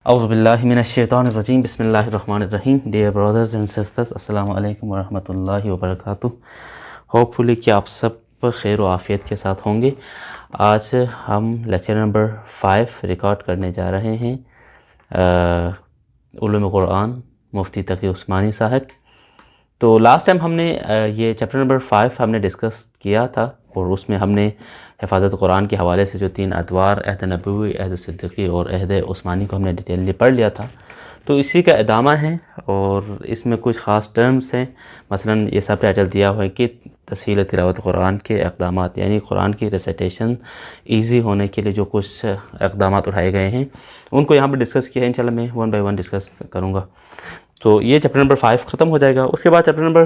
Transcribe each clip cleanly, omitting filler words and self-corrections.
اعوذ باللہ من الشیطان الرجیم بسم اللہ الرحمن الرحیم. ڈیئر برادرز اینڈ سسٹرز، السلام علیکم ورحمۃ اللہ وبرکاتہ. ہوپ فلی کہ آپ سب خیر و عافیت کے ساتھ ہوں گے. آج ہم لیکچر نمبر 5 ریکارڈ کرنے جا رہے ہیں علوم قرآن مفتی تقی عثمانی صاحب. تو لاسٹ ٹائم ہم نے یہ چیپٹر نمبر 5 ہم نے ڈسکس کیا تھا، اور اس میں ہم نے حفاظت قرآن کے حوالے سے جو 3 ادوار، عہد نبوی، عہد صدیقی اور عہد عثمانی کو ہم نے ڈیٹیللی پڑھ لیا تھا. تو اسی کا ادامہ ہے، اور اس میں کچھ خاص ٹرمز ہیں. مثلا یہ سب ٹائٹل دیا ہوا ہے کہ تسہیل تلاوت قرآن کے اقدامات، یعنی قرآن کی ریسیٹیشن ایزی ہونے کے لیے جو کچھ اقدامات اٹھائے گئے ہیں ان کو یہاں پہ ڈسکس کیا ہے. انشاءاللہ میں 1 بائی 1 ڈسکس کروں گا. تو یہ چیپٹر نمبر 5 ختم ہو جائے گا. اس کے بعد چیپٹر نمبر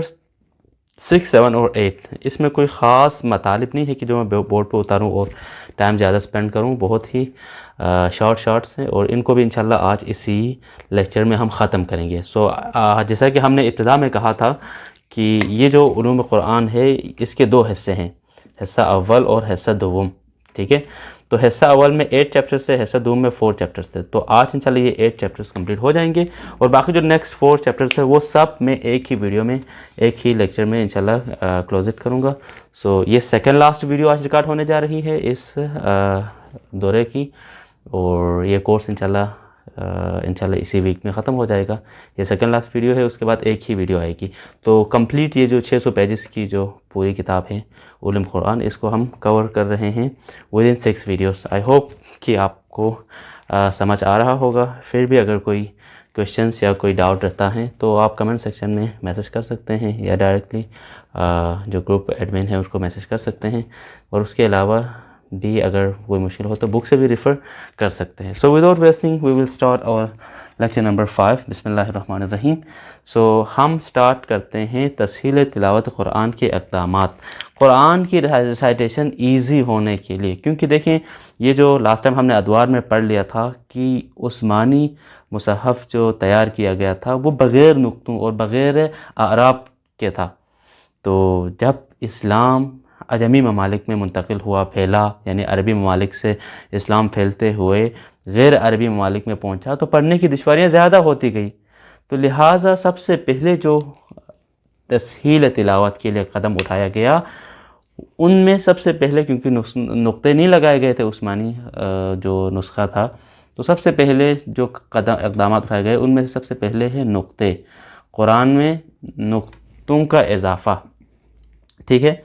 6، 7 اور 8، اس میں کوئی خاص مطالب نہیں ہے کہ جو میں بورڈ پہ اتاروں اور ٹائم زیادہ سپینڈ کروں. بہت ہی شارٹس ہیں، اور ان کو بھی انشاءاللہ آج اسی لیکچر میں ہم ختم کریں گے. جیسا کہ ہم نے ابتدا میں کہا تھا کہ یہ جو علوم قرآن ہے اس کے 2 حصے ہیں، حصہ اول اور حصہ دوم. ٹھیک ہے، تو حصہ اول میں 8 چیپٹرز تھے، حصہ دوم میں 4 چیپٹرز تھے. تو آج انشاءاللہ یہ 8 چیپٹرز کمپلیٹ ہو جائیں گے، اور باقی جو نیکسٹ 4 چیپٹرز ہیں وہ سب میں ایک ہی ویڈیو میں، ایک ہی لیکچر میں انشاءاللہ کلوز اٹ کروں گا. یہ سیکنڈ لاسٹ ویڈیو آج ریکارڈ ہونے جا رہی ہے اس دورے کی، اور یہ کورس انشاءاللہ اسی ویک میں ختم ہو جائے گا. یہ سیکنڈ لاسٹ ویڈیو ہے، اس کے بعد ایک ہی ویڈیو آئے گی. تو کمپلیٹ یہ جو 600 پیجز کی جو پوری کتاب ہے علوم قرآن، اس کو ہم کور کر رہے ہیں ودن 6 ویڈیوز. آئی ہوپ کہ آپ کو سمجھ آ رہا ہوگا. پھر بھی اگر کوئی کویشچنس یا کوئی ڈاؤٹ رہتا ہے تو آپ کمنٹ سیکشن میں میسج کر سکتے ہیں، یا ڈائریکٹلی جو گروپ ایڈمن ہے اس کو میسج کر سکتے ہیں. اور اس کے علاوہ بھی اگر کوئی مشکل ہو تو بک سے بھی ریفر کر سکتے ہیں. Without wasting we will start our lecture number 5. بسم اللہ الرحمن الرحیم. ہم اسٹارٹ کرتے ہیں تسہیل تلاوت قرآن کے اقدامات. قرآن کی ریسائٹیشن ایزی ہونے کے لیے، کیونکہ دیکھیں یہ جو لاسٹ ٹائم ہم نے ادوار میں پڑھ لیا تھا کہ عثمانی مصحف جو تیار کیا گیا تھا وہ بغیر نقطوں اور بغیر اعراب کے تھا. تو جب اسلام عجمی ممالک میں منتقل ہوا، پھیلا، یعنی عربی ممالک سے اسلام پھیلتے ہوئے غیر عربی ممالک میں پہنچا، تو پڑھنے کی دشواریاں زیادہ ہوتی گئی. تو لہٰذا سب سے پہلے جو تسہیل تلاوت کے لیے قدم اٹھایا گیا، ان میں سب سے پہلے، کیونکہ نقطے نہیں لگائے گئے تھے عثمانی جو نسخہ تھا، تو سب سے پہلے جو اقدامات اٹھائے گئے ان میں سے سب سے پہلے ہے نقطے. قرآن میں نقطوں کا اضافہ. ٹھیک ہے،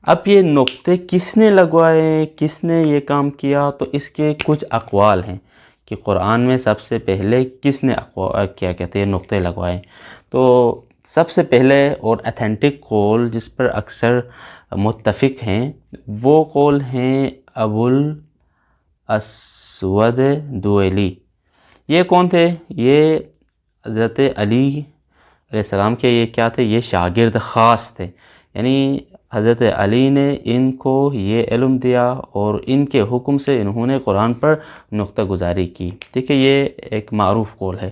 اب یہ نقطے کس نے لگوائے، کس نے یہ کام کیا؟ تو اس کے کچھ اقوال ہیں کہ قرآن میں سب سے پہلے کس نے کیا کہتے ہیں نقطے لگوائے. تو سب سے پہلے اور اتھینٹک قول جس پر اکثر متفق ہیں وہ قول ہیں ابو الاسود دوئلی. یہ کون تھے؟ یہ حضرت علی علیہ السلام کے یہ کیا تھے؟ یہ شاگرد خاص تھے. یعنی حضرت علی نے ان کو یہ علم دیا، اور ان کے حکم سے انہوں نے قرآن پر نقطہ گزاری کی. ٹھیک ہے، یہ ایک معروف قول ہے.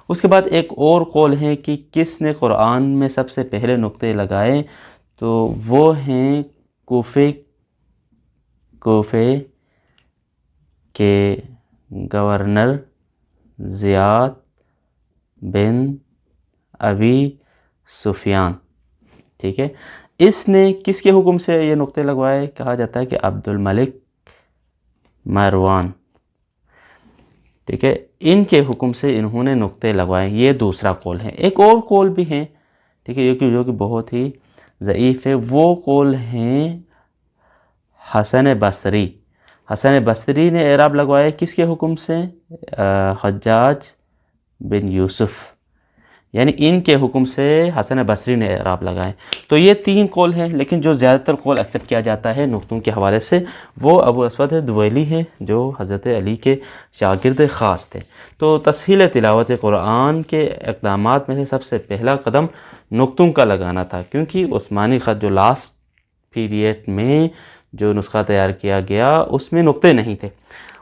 اس کے بعد ایک اور قول ہے کہ کس نے قرآن میں سب سے پہلے نقطے لگائے، تو وہ ہیں کوفے کے گورنر زیاد بن ابی سفیان. ٹھیک ہے، اس نے کس کے حکم سے یہ نقطے لگوائے؟ کہا جاتا ہے کہ عبد الملک مروان. ٹھیک ہے، ان کے حکم سے انہوں نے نقطے لگوائے. یہ دوسرا قول ہے. ایک اور قول بھی ہیں، ٹھیک ہے، جو کہ بہت ہی ضعیف ہے. وہ قول ہیں حسن بصری. حسن بصری نے اعراب لگوائے کس کے حکم سے؟ حجاج بن یوسف. یعنی ان کے حکم سے حسن بصری نے اعراب لگائے. تو یہ 3 قول ہیں، لیکن جو زیادہ تر قول ایکسیپٹ کیا جاتا ہے نقطوں کے حوالے سے وہ ابو اسود دوئلی ہیں، جو حضرت علی کے شاگرد خاص تھے. تو تسہیل تلاوت قرآن کے اقدامات میں سے سب سے پہلا قدم نقطوں کا لگانا تھا، کیونکہ عثمانی خط جو لاسٹ پیریڈ میں جو نسخہ تیار کیا گیا اس میں نقطے نہیں تھے.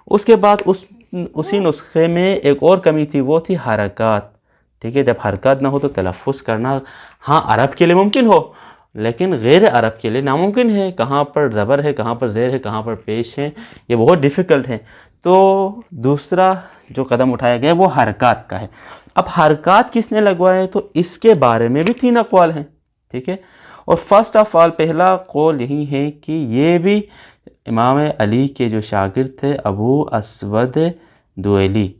اس کے بعد اسی نسخے میں ایک اور کمی تھی، وہ تھی حرکات. ٹھیک ہے، جب حرکات نہ ہو تو تلفظ کرنا ہاں عرب کے لیے ممکن ہو، لیکن غیر عرب کے لیے ناممکن ہے. کہاں پر زبر ہے، کہاں پر زیر ہے، کہاں پر پیش ہے، یہ بہت ڈیفیکلٹ ہے. تو دوسرا جو قدم اٹھایا گیا وہ حرکات کا ہے۔ اب حرکات کس نے لگوائے تو اس کے بارے میں بھی 3 اقوال ہیں، ٹھیک ہے۔ اور فرسٹ آف آل پہلا قول یہی ہے کہ یہ بھی امام علی کے جو شاگرد تھے ابو اسود دوئلی،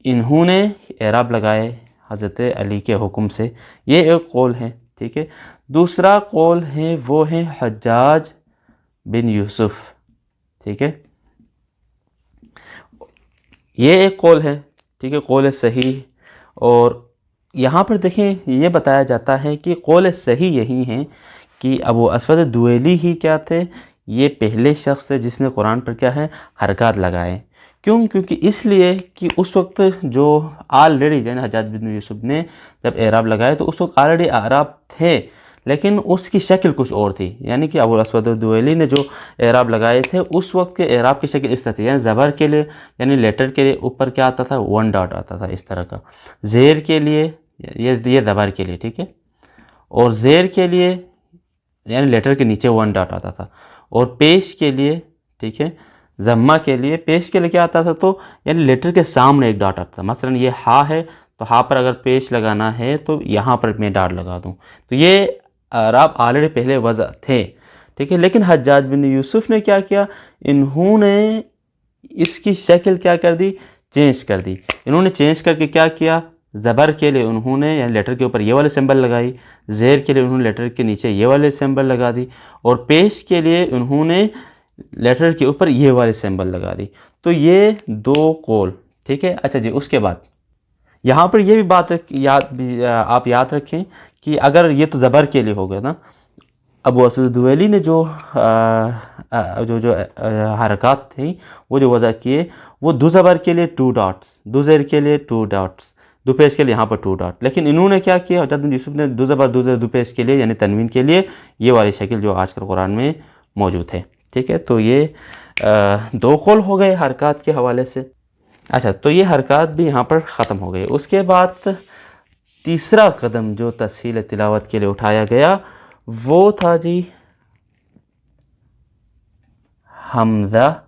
انہوں نے اعراب لگائے حضرت علی کے حکم سے، یہ ایک قول ہے، ٹھیک ہے۔ دوسرا قول ہے وہ ہے حجاج بن یوسف، ٹھیک ہے، یہ ایک قول ہے، ٹھیک ہے، قول صحیح۔ اور یہاں پر دیکھیں یہ بتایا جاتا ہے کہ قول صحیح یہی ہے کہ ابو اسود دوئلی ہی کیا تھے، یہ پہلے شخص تھے جس نے قرآن پر کیا ہے حرکات لگائے۔ کیونکہ اس لیے کہ اس وقت جو آلریڈی یعنی حجاج بن یوسف نے جب اعراب لگائے تو اس وقت آلریڈی اعراب تھے، لیکن اس کی شکل کچھ اور تھی، یعنی کہ ابو اسود دوئلی نے جو اعراب لگائے تھے اس وقت کے اعراب کی شکل اس طرح تھی، یعنی زبر کے لیے یعنی لیٹر کے لیے اوپر کیا آتا تھا 1 ڈاٹ آتا تھا اس طرح کا، زیر کے لیے یہ زبر کے لیے، ٹھیک ہے، اور زیر کے لیے یعنی لیٹر کے نیچے 1 ڈاٹ آتا تھا، اور پیش کے لیے، ٹھیک ہے، ضمہ کے لیے پیش کے لیے کیا آتا تھا تو یعنی لیٹر کے سامنے ایک ڈاٹ آتا تھا، مثلا یہ ہا ہے تو ہا پر اگر پیش لگانا ہے تو یہاں پر میں ڈاٹ لگا دوں، تو یہ اعراب آلریڈی پہلے وضع تھے، ٹھیک ہے۔ لیکن حجاج بن یوسف نے کیا کیا، انہوں نے اس کی شکل کیا کر دی، چینج کر دی۔ انہوں نے چینج کر کے کیا کیا، زبر کے لیے انہوں نے یعنی لیٹر کے اوپر یہ والے سمبل لگائی، زیر کے لیے انہوں نے لیٹر کے نیچے یہ والے سمبل لگا دی، اور پیش کے لیے انہوں نے لیٹر کے اوپر یہ والے سمبل لگا دی۔ تو یہ 2 قول، ٹھیک ہے۔ اچھا جی، اس کے بعد یہاں پر یہ بھی بات آپ یاد رکھیں کہ اگر یہ تو زبر کے لیے ہو گیا نا، ابو اسود دوئلی نے جو حرکات تھیں وہ جو وضع کیے وہ 2 زبر کے لیے 2 ڈاٹس، 2 زیر کے لیے 2 ڈاٹس، 2 پیش کے لیے یہاں پر 2 ڈاٹ، لیکن انہوں نے کیا کیا، حجاج بن یوسف نے 2 زبر 2 زیر 2 پیش کے لیے یعنی تنوین کے لیے یہ والی شکل جو آج کل قرآن میں موجود ہے، ٹھیک ہے۔ تو یہ 2 قول ہو گئے حرکات کے حوالے سے۔ اچھا، تو یہ حرکات بھی یہاں پر ختم ہو گئے۔ اس کے بعد تیسرا قدم جو تسہیل تلاوت کے لیے اٹھایا گیا وہ تھا جی حمزہ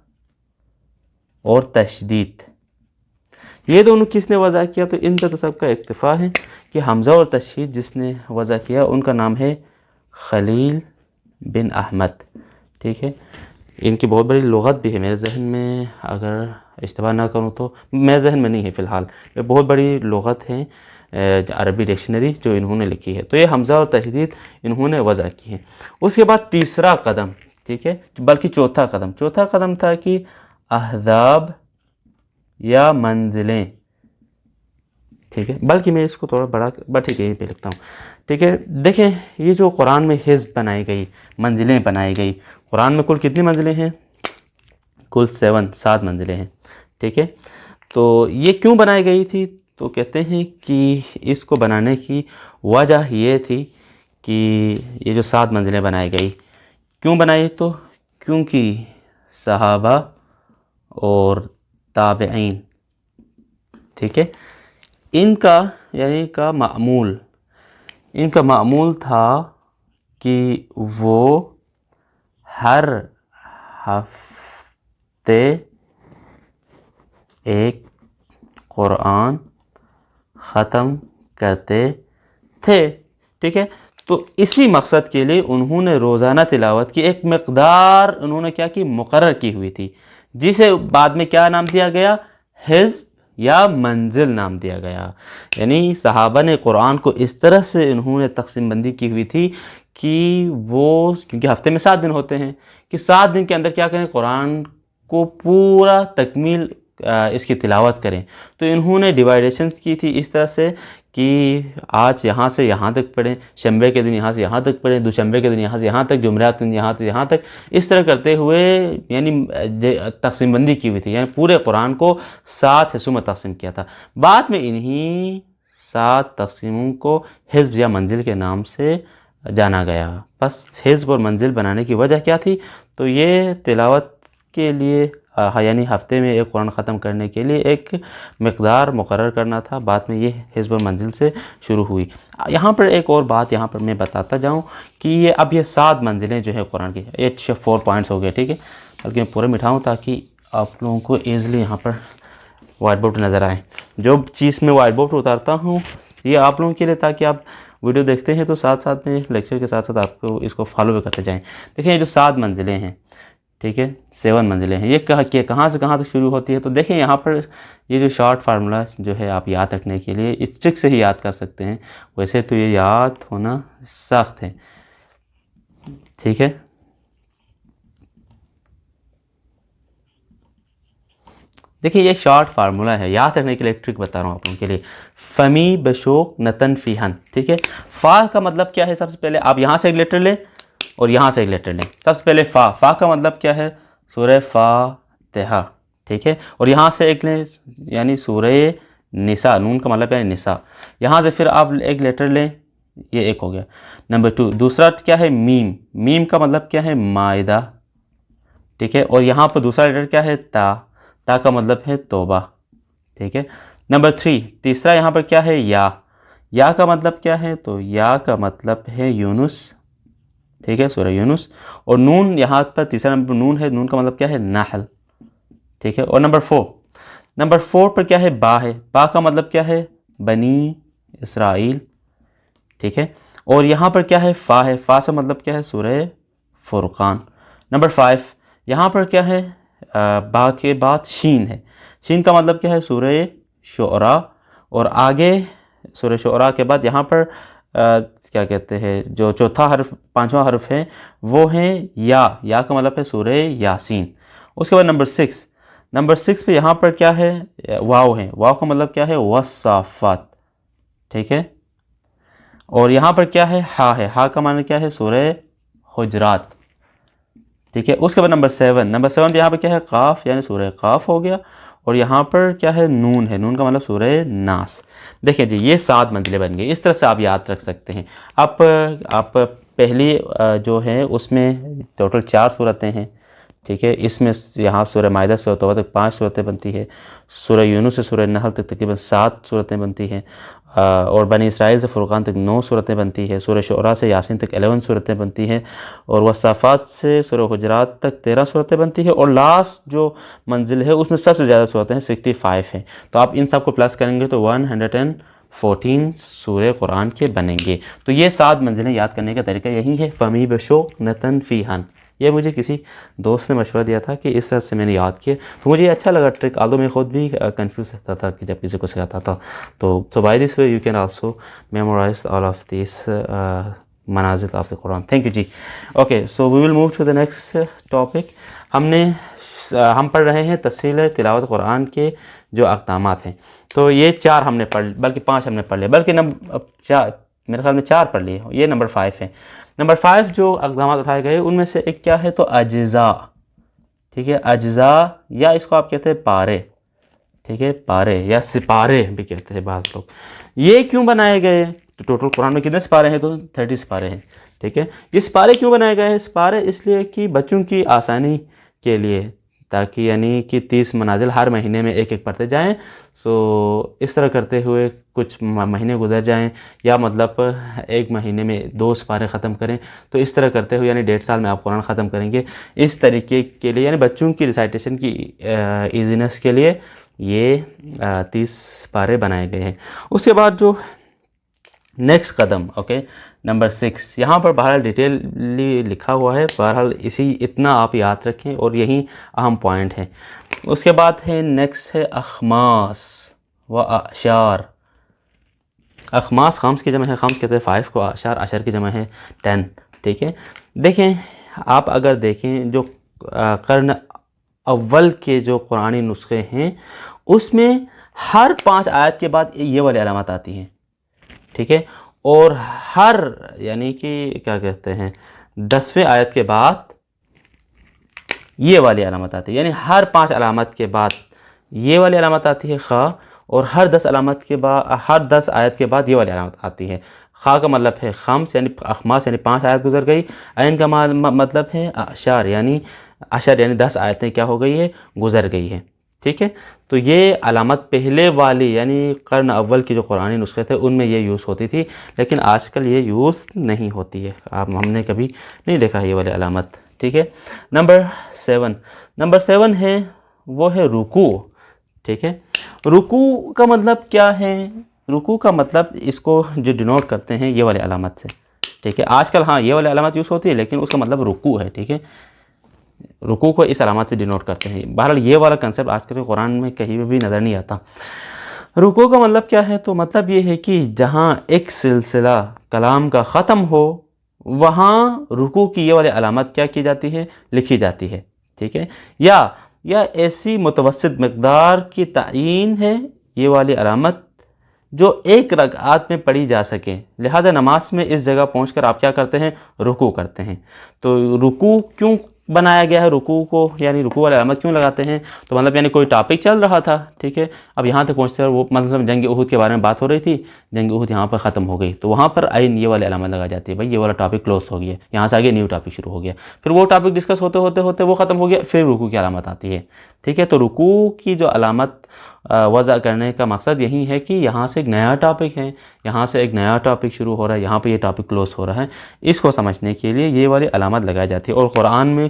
اور تشدید۔ یہ دونوں کس نے وضع کیا، تو ان پہ تو سب کا اکتفا ہے کہ حمزہ اور تشدید جس نے وضع کیا ان کا نام ہے خلیل بن احمد، ٹھیک ہے۔ ان کی بہت بڑی لغت بھی ہے، میرے ذہن میں اگر اشتباہ نہ کروں تو میرے ذہن میں نہیں ہے فی الحال، یہ بہت بڑی لغت ہے عربی ڈکشنری جو انہوں نے لکھی ہے۔ تو یہ حمزہ اور تشدید انہوں نے وضع کی ہے۔ اس کے بعد تیسرا قدم، ٹھیک ہے، بلکہ چوتھا قدم تھا کہ احزاب یا منزلیں، ٹھیک ہے، بلکہ میں اس کو تھوڑا بڑا ٹھیک ہے یہیں پہ لکھتا ہوں، ٹھیک ہے۔ دیکھیں یہ جو قرآن میں حزب بنائی گئی، منزلیں بنائی گئی، قرآن میں کل کتنی منزلیں ہیں، کل 7 منزلیں ہیں، ٹھیک ہے۔ تو یہ کیوں بنائی گئی تھی، تو کہتے ہیں کہ اس کو بنانے کی وجہ یہ تھی کہ یہ جو 7 منزلیں بنائی گئی کیوں بنائی، تو کیونکہ صحابہ اور تابعین، ٹھیک ہے، ان کا معمول تھا کہ وہ ہر ہفتے ایک قرآن ختم کرتے تھے، ٹھیک ہے۔ تو اسی مقصد کے لیے انہوں نے روزانہ تلاوت کی ایک مقدار انہوں نے کیا کی، مقرر کی ہوئی تھی، جسے بعد میں کیا نام دیا گیا، حزب یا منزل نام دیا گیا۔ یعنی صحابہ نے قرآن کو اس طرح سے انہوں نے تقسیم بندی کی ہوئی تھی کہ وہ کیونکہ ہفتے میں 7 دن ہوتے ہیں کہ 7 دن کے اندر کیا کریں، قرآن کو پورا تکمیل اس کی تلاوت کریں۔ تو انہوں نے ڈیوائیڈیشن کی تھی اس طرح سے کہ آج یہاں سے یہاں تک پڑھیں، شنبے کے دن یہاں سے یہاں تک پڑھیں، دوشنبے کے دن یہاں سے یہاں تک، جمعرات کے دن یہاں سے یہاں تک، اس طرح کرتے ہوئے یعنی تقسیم بندی کی ہوئی تھی، یعنی پورے قرآن کو 7 حصوں میں تقسیم کیا تھا۔ بعد میں انہی 7 تقسیموں کو حزب یا منزل کے نام سے جانا گیا۔ بس حزب اور منزل بنانے کی وجہ کیا تھی، تو یہ تلاوت کے لیے یعنی ہفتے میں ایک قرآن ختم کرنے کے لیے ایک مقدار مقرر کرنا تھا، بعد میں یہ حزب و منزل سے شروع ہوئی۔ یہاں پر ایک اور بات یہاں پر میں بتاتا جاؤں کہ اب یہ 7 منزلیں جو ہے قرآن کی 4 پوائنٹس ہو گئے، ٹھیک ہے، بلکہ میں پورے مٹھاؤں تاکہ آپ لوگوں کو ایزلی یہاں پر وائٹ بورڈ نظر آئیں. جو چیز میں وائٹ بورڈ اتارتا ہوں یہ آپ لوگوں کے لیے تاکہ آپ ویڈیو دیکھتے ہیں تو ساتھ ساتھ میں لیکچر کے ساتھ ساتھ آپ کو اس کو فالو بھی کرتے جائیں. دیکھیں یہ جو 7 منزلیں ہیں, ٹھیک ہے 7 منزلیں ہیں, یہ کہاں سے کہاں تک شروع ہوتی ہے. تو دیکھیں یہاں پر یہ جو شارٹ فارمولا جو ہے آپ یاد رکھنے کے لیے اس ٹرک سے ہی یاد کر سکتے ہیں, ویسے تو یہ یاد ہونا سخت ہے, ٹھیک ہے. دیکھیں یہ شارٹ فارمولا ہے, یاد رکھنے کے لیے ایک ٹرک بتا رہا ہوں آپ لوگوں کے لیے. فمی بشوق نتن فیہن, ٹھیک ہے. فا کا مطلب کیا ہے؟ سب سے پہلے آپ یہاں سے ایک لیٹر لیں اور یہاں سے ایک لیٹر لیں. سب سے پہلے فا کا مطلب کیا ہے؟ سورہ فاتحہ, ٹھیک ہے. اور یہاں سے ایک لیں یعنی سورہ نساء, نون کا مطلب ہے نساء. یہاں سے پھر آپ ایک لیٹر لیں, یہ ایک ہو گیا. نمبر 2 دوسرا کیا ہے؟ میم. میم کا مطلب کیا ہے؟ مائدہ, ٹھیک ہے. اور یہاں پر دوسرا لیٹر کیا ہے؟ تا. تا کا مطلب ہے توبہ, ٹھیک ہے. نمبر 3 تیسرا یہاں پر کیا ہے؟ یا. یا کا مطلب کیا ہے؟ تو یا کا مطلب ہے یونس, ٹھیک ہے, سورہ یونس. اور نون یہاں پر تیسرا نمبر نون ہے, نون کا مطلب کیا ہے؟ نحل, ٹھیک ہے. اور نمبر 4 پر کیا ہے؟ با ہے. با کا مطلب کیا ہے؟ بنی اسرائیل, ٹھیک ہے. اور یہاں پر کیا ہے؟ فا ہے. فا سے مطلب کیا ہے؟ سورہ فرقان. نمبر 5 یہاں پر کیا ہے؟ با کے بعد شین ہے. شین کا مطلب کیا ہے؟ سورہ شعراء. اور آگے سورہ شعراء کے بعد یہاں پر کیا کہتے ہیں جو چوتھا حرف 5واں حرف ہے وہ ہیں یا. یا کا مطلب ہے سورہ یاسین. اس کے بعد نمبر 6 پہ یہاں پر کیا ہے؟ واو ہے. واو کا مطلب کیا ہے؟ والصافات, ٹھیک ہے. اور یہاں پر کیا ہے؟ ہا ہے. ہا کا معنی کیا ہے؟ سورہ حجرات, ٹھیک ہے. اس کے بعد نمبر 7 پہ یہاں پہ کیا ہے؟ قاف یعنی سورہ قاف ہو گیا. اور یہاں پر کیا ہے؟ نون ہے. نون کا مطلب سورہ ناس. دیکھیں جی یہ 7 منزلیں بن گئی. اس طرح سے آپ یاد رکھ سکتے ہیں. آپ پہلی جو ہے اس میں ٹوٹل 4 صورتیں ہیں, ٹھیک ہے. اس میں یہاں سورہ مائدہ سے توبہ تک 5 صورتیں بنتی ہے. سورہ یونس سے سورہ نحل تک تقریباً 7 صورتیں بنتی ہیں. اور بنی اسرائیل سے فرقان تک 9 صورتیں بنتی ہے. سورہ شعراء سے یاسین تک 11 صورتیں بنتی ہیں. اور والصافات سے سورہ حجرات تک 13 صورتیں بنتی ہے. اور لاسٹ جو منزل ہے اس میں سب سے زیادہ صورتیں ہیں, 65 ہیں. تو آپ ان سب کو پلس کریں گے تو 114 سورہ قرآن کے بنیں گے. تو یہ 7 منزلیں یاد کرنے کا طریقہ یہی ہے. فمی بشوق نتن فیہن, یہ مجھے کسی دوست نے مشورہ دیا تھا کہ اس طرح سے میں نے یاد کیا تو مجھے اچھا لگا ٹرک. آلدو میں خود بھی کنفیوز رہتا تھا کہ جب کسی کو سکھاتا تھا. تو by this way you can also memorize all of these منازل of the Quran. Thank you جی. Okay so we will move to the next topic. ہم پڑھ رہے ہیں تفصیل تلاوت قرآن کے جو اقدامات ہیں. تو یہ 4 ہم نے پڑھ, بلکہ 5 ہم نے پڑھ لے, بلکہ میرے خیال میں 4 پڑھ لیے. یہ نمبر 5 ہے. نمبر 5 جو اقدامات اٹھائے گئے ان میں سے ایک کیا ہے؟ تو اجزاء, ٹھیک ہے. اجزاء یا اس کو آپ کہتے ہیں پارے, ٹھیک ہے. پارے یا سپارے بھی کہتے ہیں بعض لوگ. یہ کیوں بنائے گئے؟ تو ٹوٹل قرآن میں کتنے سپارے ہیں؟ تو 30 سپارے ہیں, ٹھیک ہے. یہ سپارے کیوں بنائے گئے ہیں؟ سپارے اس لیے کہ بچوں کی آسانی کے لیے, تاکہ یعنی کہ 30 منازل ہر مہینے میں ایک پڑھتے جائیں. سو اس طرح کرتے ہوئے کچھ مہینے گزر جائیں, یا مطلب ایک مہینے میں 2 سپارے ختم کریں. تو اس طرح کرتے ہوئے یعنی 1.5 سال میں آپ قرآن ختم کریں گے. اس طریقے کے لیے یعنی بچوں کی ریسائٹیشن کی ایزینس کے لیے یہ 30 سپارے بنائے گئے ہیں. اس کے بعد جو نیکسٹ قدم, اوکے, نمبر 6 یہاں پر بہرحال ڈیٹیلی لکھا ہوا ہے. بہرحال اتنا آپ یاد رکھیں اور یہی اہم پوائنٹ ہے. اس کے بعد ہے نیکسٹ ہے اخماس و اعشار. اخماس خمس کی جمع ہے, خمس کہتے ہیں 5 کو, اعشار عشر کی جمع ہے 10, ٹھیک ہے. دیکھیں آپ اگر دیکھیں جو قرن اول کے جو قرآنی نسخے ہیں اس میں ہر 5 آیت کے بعد یہ والی علامات آتی ہیں, ٹھیک ہے. اور ہر یعنی کہ کیا کہتے ہیں 10ویں آیت کے بعد یہ والی علامت آتی ہے. یعنی ہر 5 علامت کے بعد یہ والی علامت آتی ہے خا, اور ہر 10 علامت کے بعد ہر 10 آیت کے بعد یہ والی علامت آتی ہے. خا کا مطلب ہے خمس یعنی اخماس یعنی 5 آیت گزر گئی. عین کا مطلب ہے اعشار یعنی 10 آیتیں کیا ہو گئی ہے؟ گزر گئی ہے, ٹھیک ہے. تو یہ علامت پہلے والی یعنی قرن اول کے جو قرآنی نسخے تھے ان میں یہ یوز ہوتی تھی, لیکن آج کل یہ یوز نہیں ہوتی ہے. ہم نے کبھی نہیں دیکھا یہ والی علامت, ٹھیک ہے. نمبر 7 ہے وہ ہے رکوع. ٹھیک ہے. رکوع کا مطلب کیا ہے؟ رکوع کا مطلب اس کو جو ڈینوٹ کرتے ہیں یہ والے علامت سے. ٹھیک ہے. آج کل ہاں یہ والی علامت یوز ہوتی ہے لیکن اس کا مطلب رکوع ہے. ٹھیک ہے. رکوع کو اس علامت سے ڈینوٹ کرتے ہیں. بہرحال یہ والا کنسیپٹ آج کل قرآن میں کہیں بھی نظر نہیں آتا. رکوع کا مطلب کیا ہے؟ تو مطلب یہ ہے کہ جہاں ایک سلسلہ کلام کا ختم ہو وہاں رکوع کی یہ والی علامت کیا کی جاتی ہے؟ لکھی جاتی ہے. ٹھیک ہے. یا ایسی متوسط مقدار کی تعین ہے یہ والی علامت جو ایک رکعت میں پڑھی جا سکے. لہذا نماز میں اس جگہ پہنچ کر آپ کیا کرتے ہیں؟ رکوع کرتے ہیں. تو رکوع کیوں بنایا گیا ہے؟ رکوع کو یعنی رکوع والی علامت کیوں لگاتے ہیں؟ تو مطلب یعنی کوئی ٹاپک چل رہا تھا. ٹھیک ہے. اب یہاں تک پہنچتے وہ مطلب جنگ احد کے بارے میں بات ہو رہی تھی، جنگ احد یہاں پر ختم ہو گئی تو وہاں پر عین یہ والی علامت لگا جاتی ہے. بھائی یہ والا ٹاپک کلوز ہو گیا، یہاں سے آگے نیو ٹاپک شروع ہو گیا. پھر وہ ٹاپک ڈسکس ہوتے ہوتے ہوتے وہ ختم ہو گیا، پھر رکوع کی علامت آتی ہے. ٹھیک ہے. تو رکوع کی جو علامت وضع کرنے کا مقصد یہی ہے کہ یہاں سے ایک نیا ٹاپک ہے، یہاں سے ایک نیا ٹاپک شروع ہو رہا ہے، یہاں پہ یہ ٹاپک کلوز ہو رہا ہے. اس کو سمجھنے کے لیے یہ والی علامت لگائی جاتی ہے. اور قرآن میں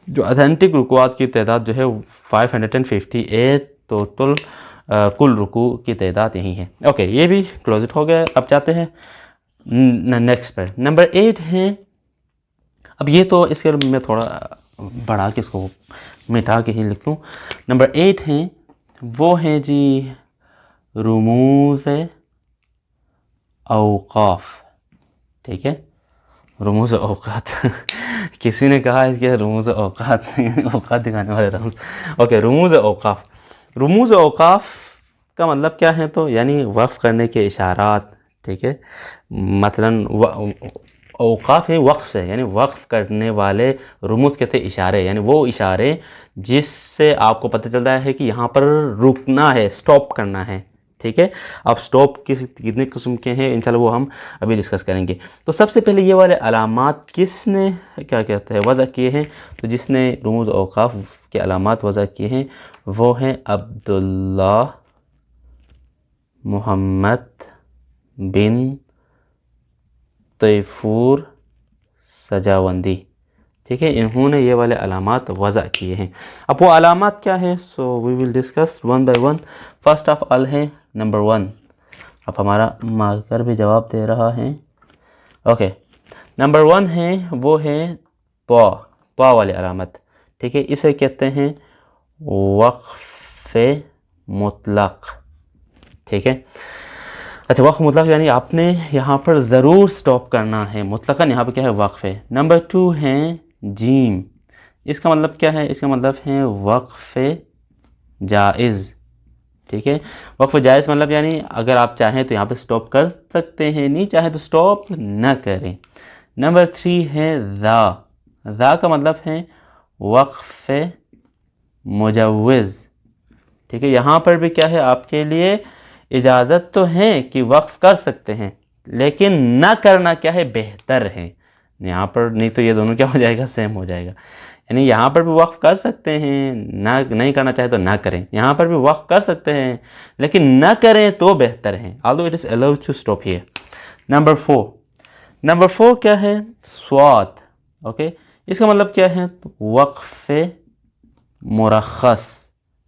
جو اتھینٹک رکوعات کی تعداد جو ہے 558 ٹوٹل کل رکوع کی تعداد یہی ہے. اوکے یہ بھی کلوزٹ ہو گیا. اب چاہتے ہیں نیکسٹ پر. نمبر 8 ہے. اب یہ تو اس کے میں تھوڑا بڑھا کے اس کو مٹا کے ہی لکھ لوں. نمبر 8 ہیں وہ ہیں جی رموز اوقاف. ٹھیک ہے. رموز اوقات کسی نے کہا اس کے رموز اوقات اوقات دکھانے والے رموز. اوکے رموز اوقاف. رموز اوقاف کا مطلب کیا ہے؟ تو یعنی وقف کرنے کے اشارات. ٹھیک ہے. مثلاً اوقاف ہے وقف سے، یعنی وقف کرنے والے رموز کہتے ہیں اشارے، یعنی وہ اشارے جس سے آپ کو پتہ چلتا ہے کہ یہاں پر رکنا ہے، سٹاپ کرنا ہے. ٹھیک ہے. اب سٹاپ کتنے قسم کے ہیں انشاءاللہ وہ ہم ابھی ڈسکس کریں گے. تو سب سے پہلے یہ والے علامات کس نے کیا کہتے ہیں وضع کیے ہیں؟ تو جس نے رموز اوقاف کے علامات وضع کیے ہیں وہ ہیں عبداللہ محمد بن طیفور سجاوندی. ٹھیک ہے. انہوں نے یہ والے علامات وضع کیے ہیں. اب وہ علامات کیا ہیں؟ So we will discuss one by one. First of all ہے نمبر 1. اب ہمارا مارکر بھی جواب دے رہا ہے. اوکے. نمبر 1 ہے وہ ہے پا والی علامت. ٹھیک ہے. اسے کہتے ہیں وقف مطلق. ٹھیک ہے. اچھا وقف مطلق یعنی آپ نے یہاں پر ضرور سٹاپ کرنا ہے. مطلقاً یہاں پہ کیا ہے؟ وقف ہے. نمبر 2 ہے جیم. اس کا مطلب کیا ہے؟ اس کا مطلب ہے وقف جائز. ٹھیک ہے. وقف جائز مطلب یعنی اگر آپ چاہیں تو یہاں پہ سٹاپ کر سکتے ہیں، نہیں چاہیں تو سٹاپ نہ کریں. نمبر 3 ہے ذا کا مطلب ہے وقف مجوز. ٹھیک ہے. یہاں پر بھی کیا ہے؟ آپ کے لیے اجازت تو ہے کہ وقف کر سکتے ہیں لیکن نہ کرنا کیا ہے؟ بہتر ہے. یہاں پر نہیں تو یہ دونوں کیا ہو جائے گا؟ سیم ہو جائے گا. یعنی یہاں پر بھی وقف کر سکتے ہیں، نہیں کرنا چاہے تو نہ کریں. یہاں پر بھی وقف کر سکتے ہیں لیکن نہ کریں تو بہتر ہے. although it is allowed to stop here. Number 4 کیا ہے؟ سوات. اوکے. اس کا مطلب کیا ہے؟ وقف مرخص.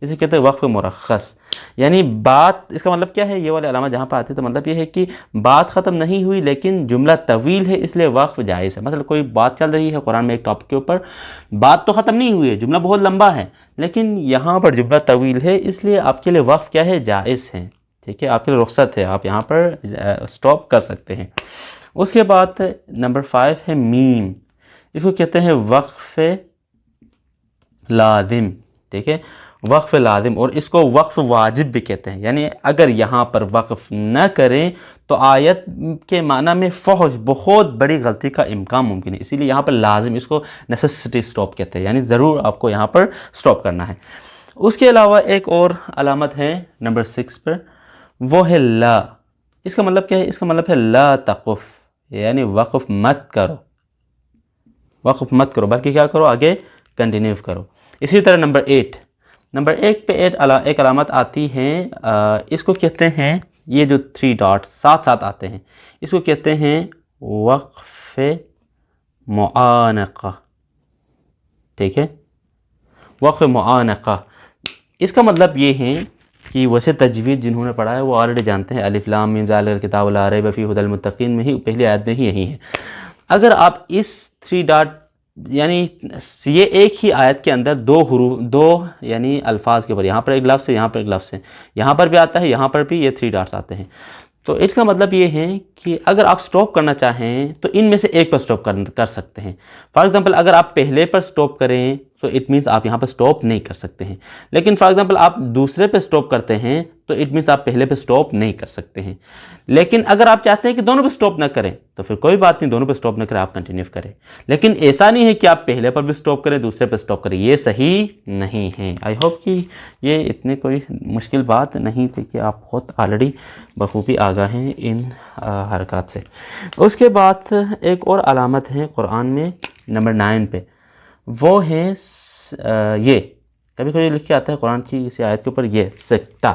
اسے کہتے ہیں وقف مرخص. یعنی بات اس کا مطلب کیا ہے؟ یہ والے علامات جہاں پہ آتے ہیں تو مطلب یہ ہے کہ بات ختم نہیں ہوئی لیکن جملہ طویل ہے اس لیے وقف جائز ہے. مثلا کوئی بات چل رہی ہے قرآن میں ایک ٹاپک کے اوپر، بات تو ختم نہیں ہوئی ہے، جملہ بہت لمبا ہے لیکن یہاں پر جملہ طویل ہے اس لیے آپ کے لیے وقف کیا ہے؟ جائز ہے. ٹھیک ہے. آپ کے لیے رخصت ہے، آپ یہاں پر سٹاپ کر سکتے ہیں. اس کے بعد نمبر 5 ہے میم. اس کو کہتے ہیں وقف لازم. ٹھیک ہے. وقف لازم. اور اس کو وقف واجب بھی کہتے ہیں. یعنی اگر یہاں پر وقف نہ کریں تو آیت کے معنی میں فحش بہت بڑی غلطی کا امکان ممکن ہے. اسی لیے یہاں پر لازم اس کو نیسیسٹی سٹاپ کہتے ہیں، یعنی ضرور آپ کو یہاں پر سٹاپ کرنا ہے. اس کے علاوہ ایک اور علامت ہے نمبر 6 پر، وہ ہے لا. اس کا مطلب کیا ہے؟ اس کا مطلب ہے لا تقف، یعنی وقف مت کرو. وقف مت کرو بلکہ کیا کرو؟ آگے کنٹینیو کرو. اسی طرح نمبر 8 پہ ایک علامت آتی ہے، اس کو کہتے ہیں، یہ جو 3 ڈاٹس ساتھ آتے ہیں اس کو کہتے ہیں وقف معانقہ. ٹھیک ہے. وقف معانقہ. اس کا مطلب یہ ہے کہ ویسے تجوید جنہوں نے پڑھا ہے وہ آلریڈی جانتے ہیں الف لام میم ذالک الکتاب لا ریب فیہ ھدی للمتقین میں ہی پہلی آیت میں ہی یہی ہے. اگر آپ اس 3 ڈاٹ یعنی یہ ایک ہی آیت کے اندر دو یعنی الفاظ کے اوپر، یہاں پر ایک لفظ ہے، یہاں پر ایک لفظ ہے، یہاں پر بھی آتا ہے، یہاں پر بھی یہ 3 ڈاٹس آتے ہیں. تو اس کا مطلب یہ ہے کہ اگر آپ سٹاپ کرنا چاہیں تو ان میں سے ایک پر سٹاپ کر سکتے ہیں. فار ایگزامپل اگر آپ پہلے پر سٹاپ کریں تو اٹ مینس آپ یہاں پر سٹاپ نہیں کر سکتے ہیں، لیکن فار ایگزامپل آپ دوسرے پہ سٹاپ کرتے ہیں تو اٹ مینس آپ پہلے پہ سٹاپ نہیں کر سکتے ہیں. لیکن اگر آپ چاہتے ہیں کہ دونوں پہ سٹاپ نہ کریں تو پھر کوئی بات نہیں، دونوں پہ سٹاپ نہ کریں، آپ کنٹینیو کریں. لیکن ایسا نہیں ہے کہ آپ پہلے پر بھی سٹاپ کریں دوسرے پہ سٹاپ کریں، یہ صحیح نہیں ہے. آئی ہوپ کہ یہ اتنی کوئی مشکل بات نہیں تھی کہ آپ خود آلریڈی بخوبی آگاہ ہیں ان حرکات سے. اس کے بعد ایک اور علامت ہے قرآن میں نمبر 9 پہ، وہ ہے یہ کبھی کبھی لکھ کے آتا ہے قرآن کی اسی آیت کے اوپر یہ سکتہ.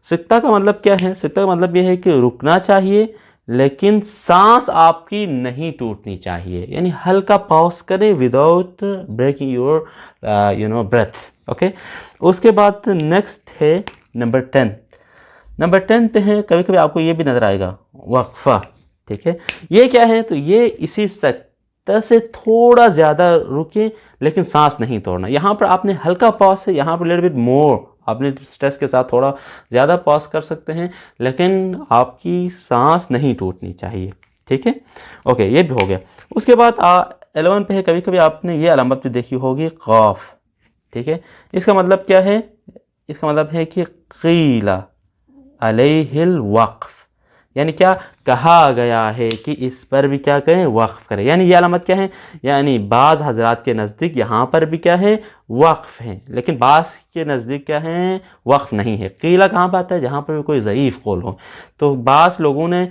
سکتہ کا مطلب کیا ہے؟ سکتہ کا مطلب یہ ہے کہ رکنا چاہیے لیکن سانس آپ کی نہیں ٹوٹنی چاہیے، یعنی ہلکا پاؤز کریں without breaking your breath. Okay. اس کے بعد نیکسٹ ہے نمبر 10. نمبر 10 پہ ہے، کبھی کبھی آپ کو یہ بھی نظر آئے گا وقفہ. ٹھیک ہے، یہ کیا ہے؟ تو یہ اسی سکتہ سے تھوڑا زیادہ رکیں لیکن سانس نہیں توڑنا. یہاں پر آپ نے ہلکا پاس ہے، یہاں پر لیٹ بٹ مور آپ نے اسٹریس کے ساتھ تھوڑا زیادہ پاس کر سکتے ہیں لیکن آپ کی سانس نہیں ٹوٹنی چاہیے. ٹھیک ہے، اوکے، یہ بھی ہو گیا. اس کے بعد 11 پہ ہے، کبھی کبھی آپ نے یہ علامت بھی دیکھی ہوگی قاف. ٹھیک ہے، اس کا مطلب کیا ہے؟ اس کا مطلب ہے کہ قیل علیہ الوقف، یعنی کیا کہا گیا ہے کہ اس پر بھی کیا کریں؟ وقف کریں. یعنی یہ علامت کیا ہے؟ یعنی بعض حضرات کے نزدیک یہاں پر بھی کیا ہے؟ وقف ہیں، لیکن بعض کے نزدیک کیا ہے؟ وقف نہیں ہے. قیلہ کہاں پہ آتا ہے؟ جہاں پر بھی کوئی ضعیف قول ہو. تو بعض لوگوں نے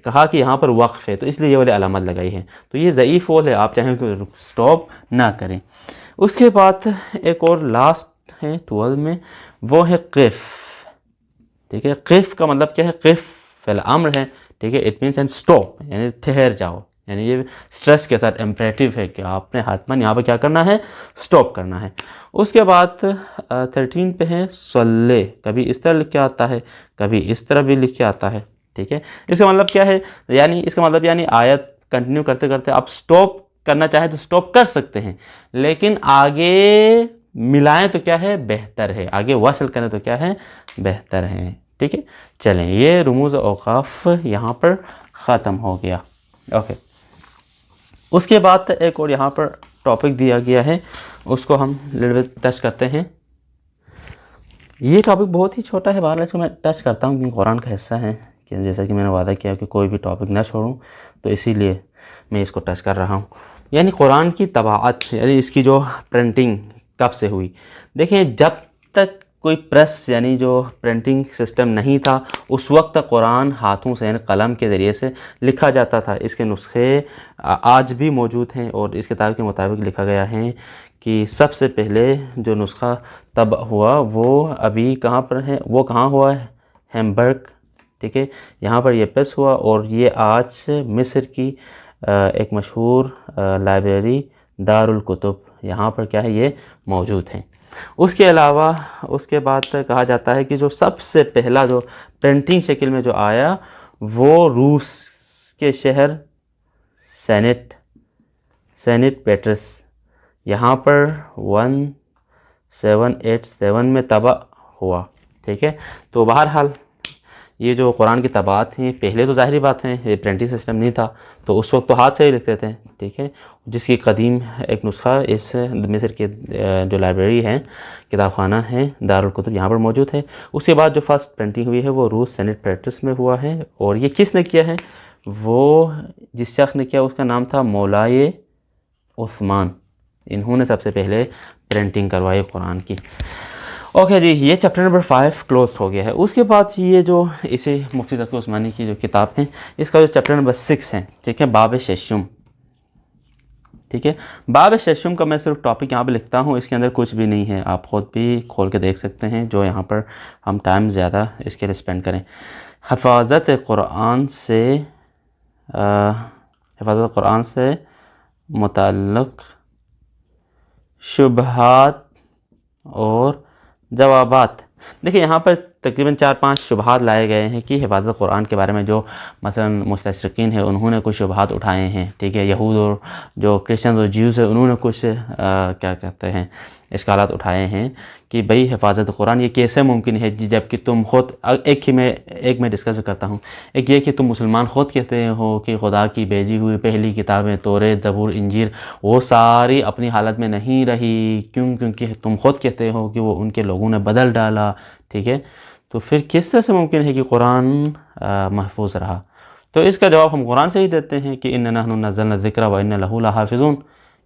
کہا کہ یہاں پر وقف ہے تو اس لیے یہ والی علامت لگائی ہے. تو یہ ضعیف قول ہے، آپ چاہیں کہ سٹاپ نہ کریں. اس کے بعد ایک اور لاسٹ ہے 12 میں، وہ ہے قف. ٹھیک ہے، قف کا مطلب کیا ہے؟ قف فعل امر ہے. ٹھیک ہے، اٹ مینس اینڈ اسٹاپ، یعنی ٹھہر جاؤ. یعنی یہ اسٹریس کے ساتھ امپریٹیو ہے کہ آپ نے حتماً یہاں پہ کیا کرنا ہے؟ سٹاپ کرنا ہے. اس کے بعد 13 پہ ہے صلی. کبھی اس طرح لکھ کے آتا ہے، کبھی اس طرح بھی لکھ کے آتا ہے. ٹھیک ہے، اس کا مطلب کیا ہے؟ یعنی اس کا مطلب یعنی آیت کنٹینیو کرتے کرتے آپ سٹاپ کرنا چاہیں تو سٹاپ کر سکتے ہیں، لیکن آگے ملائیں تو کیا ہے؟ بہتر ہے. آگے وصل کریں تو کیا ہے؟ بہتر ہے. ٹھیک ہے، چلیں، یہ رموز اوقاف یہاں پر ختم ہو گیا. اوکے. اس کے بعد ایک اور یہاں پر ٹاپک دیا گیا ہے، اس کو ہم لٹل بٹ ٹچ کرتے ہیں. یہ ٹاپک بہت ہی چھوٹا ہے، بہرحال اس کو میں ٹچ کرتا ہوں کیونکہ قرآن کا حصہ ہے، کہ جیسا کہ میں نے وعدہ کیا کہ کوئی بھی ٹاپک نہ چھوڑوں، تو اسی لیے میں اس کو ٹچ کر رہا ہوں. یعنی قرآن کی طباعت، یعنی اس کی جو پرنٹنگ کب سے ہوئی. دیکھیں، جب تک کوئی پریس یعنی جو پرنٹنگ سسٹم نہیں تھا اس وقت تک قرآن ہاتھوں سے یعنی قلم کے ذریعے سے لکھا جاتا تھا. اس کے نسخے آج بھی موجود ہیں اور اس کتاب کے مطابق لکھا گیا ہے کہ سب سے پہلے جو نسخہ طبع ہوا وہ ابھی کہاں پر ہے؟ وہ کہاں ہوا ہے؟ ہیمبرگ. ٹھیک ہے، یہاں پر یہ پریس ہوا اور یہ آج مصر کی ایک مشہور لائبریری دارالکتب، یہاں پر کیا ہے؟ یہ موجود ہیں. اس کے علاوہ اس کے بعد کہا جاتا ہے کہ جو سب سے پہلا جو پرنٹنگ شکل میں جو آیا وہ روس کے شہر سینٹ پیٹرس، یہاں پر 1787 میں طبع ہوا. ٹھیک ہے، تو بہرحال یہ جو قرآن کی طبعات ہیں پہلے تو ظاہری بات ہے یہ پرنٹنگ سسٹم نہیں تھا تو اس وقت تو ہاتھ سے ہی لکھتے تھے. ٹھیک ہے، جس کی قدیم ایک نسخہ اس مصر کے جو لائبریری ہے، کتاب خانہ ہے دارالکتب، یہاں پر موجود ہے. اس کے بعد جو فرسٹ پرنٹنگ ہوئی ہے وہ روس سینٹ پیٹرس میں ہوا ہے. اور یہ کس نے کیا ہے؟ وہ جس شخص نے کیا اس کا نام تھا مولائے عثمان. انہوں نے سب سے پہلے پرنٹنگ کروائی قرآن کی. اوکے جی، یہ چیپٹر نمبر 5 کلوز ہو گیا ہے. اس کے بعد یہ جو اسے مفتی تقی عثمانی کی جو کتاب ہے اس کا جو چیپٹر نمبر 6 ہے، ٹھیک ہے، باب ششم. ٹھیک ہے، باب ششم کا میں صرف ٹاپک یہاں پہ لکھتا ہوں، اس کے اندر کچھ بھی نہیں ہے، آپ خود بھی کھول کے دیکھ سکتے ہیں جو یہاں پر ہم ٹائم زیادہ اس کے لیے اسپینڈ کریں. حفاظت قرآن سے متعلق شبہات اور جوابات دیکھیں یہاں پر تقریباً 4-5 شبہات لائے گئے ہیں کہ حفاظت قرآن کے بارے میں جو مثلا مستشرقین ہیں انہوں نے کچھ شبہات اٹھائے ہیں، ٹھیک ہے، یہود اور جو کرسچنز اور جیوز ہیں انہوں نے کچھ کیا کہتے ہیں اشکالات اٹھائے ہیں کہ بھئی حفاظت قرآن یہ کیسے ممکن ہے جب کہ تم خود ایک میں ڈسکس کرتا ہوں، ایک یہ کہ تم مسلمان خود کہتے ہو کہ خدا کی بھیجی ہوئی پہلی کتابیں توریت، زبور، انجیل وہ ساری اپنی حالت میں نہیں رہی، کیونکہ تم خود کہتے ہو کہ وہ ان کے لوگوں نے بدل ڈالا، ٹھیک ہے، تو پھر کس طرح سے ممکن ہے کہ قرآن محفوظ رہا؟ تو اس کا جواب ہم قرآن سے ہی دیتے ہیں کہ اِنَّا نَحْنُ نَزَّلْنَا الذِّكْرَ وَإِنَّا لَهُ لَحَافِظُونَ،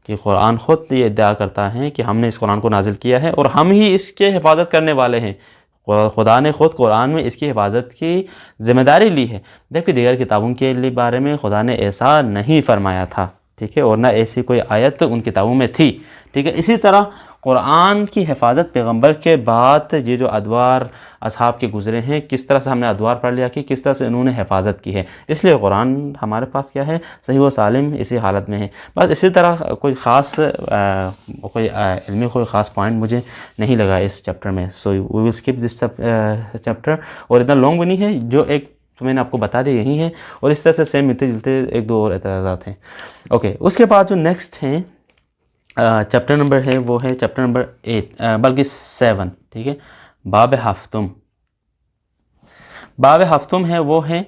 کہ قرآن خود یہ ادعا کرتا ہے کہ ہم نے اس قرآن کو نازل کیا ہے اور ہم ہی اس کے حفاظت کرنے والے ہیں۔ خدا نے خود قرآن میں اس کی حفاظت کی ذمہ داری لی ہے، جبکہ دیگر کتابوں کے بارے میں خدا نے ایسا نہیں فرمایا تھا، ٹھیک ہے، اور نہ ایسی کوئی آیت ان کتابوں میں تھی، ٹھیک ہے۔ اسی طرح قرآن کی حفاظت پیغمبر کے بعد یہ جو ادوار اصحاب کے گزرے ہیں، کس طرح سے ہم نے ادوار پڑھ لیا کہ کس طرح سے انہوں نے حفاظت کی ہے، اس لیے قرآن ہمارے پاس کیا ہے، صحیح و سالم اسی حالت میں ہے۔ بس اسی طرح کوئی خاص کوئی خاص پوائنٹ مجھے نہیں لگا اس چیپٹر میں، سو we will skip this chapter, اور اتنا لانگ بھی نہیں ہے، جو ایک تو میں نے آپ کو بتا دیا یہی ہے، اور اس طرح سے سیم ملتے جلتے ایک دو اور اعتراضات ہیں۔ اوکے، اس کے بعد جو نیکسٹ ہیں چیپٹر نمبر ہے وہ ہے چیپٹر نمبر 8 بلکہ 7، ٹھیک ہے، باب ہفتم۔ باب ہفتم ہے وہ ہے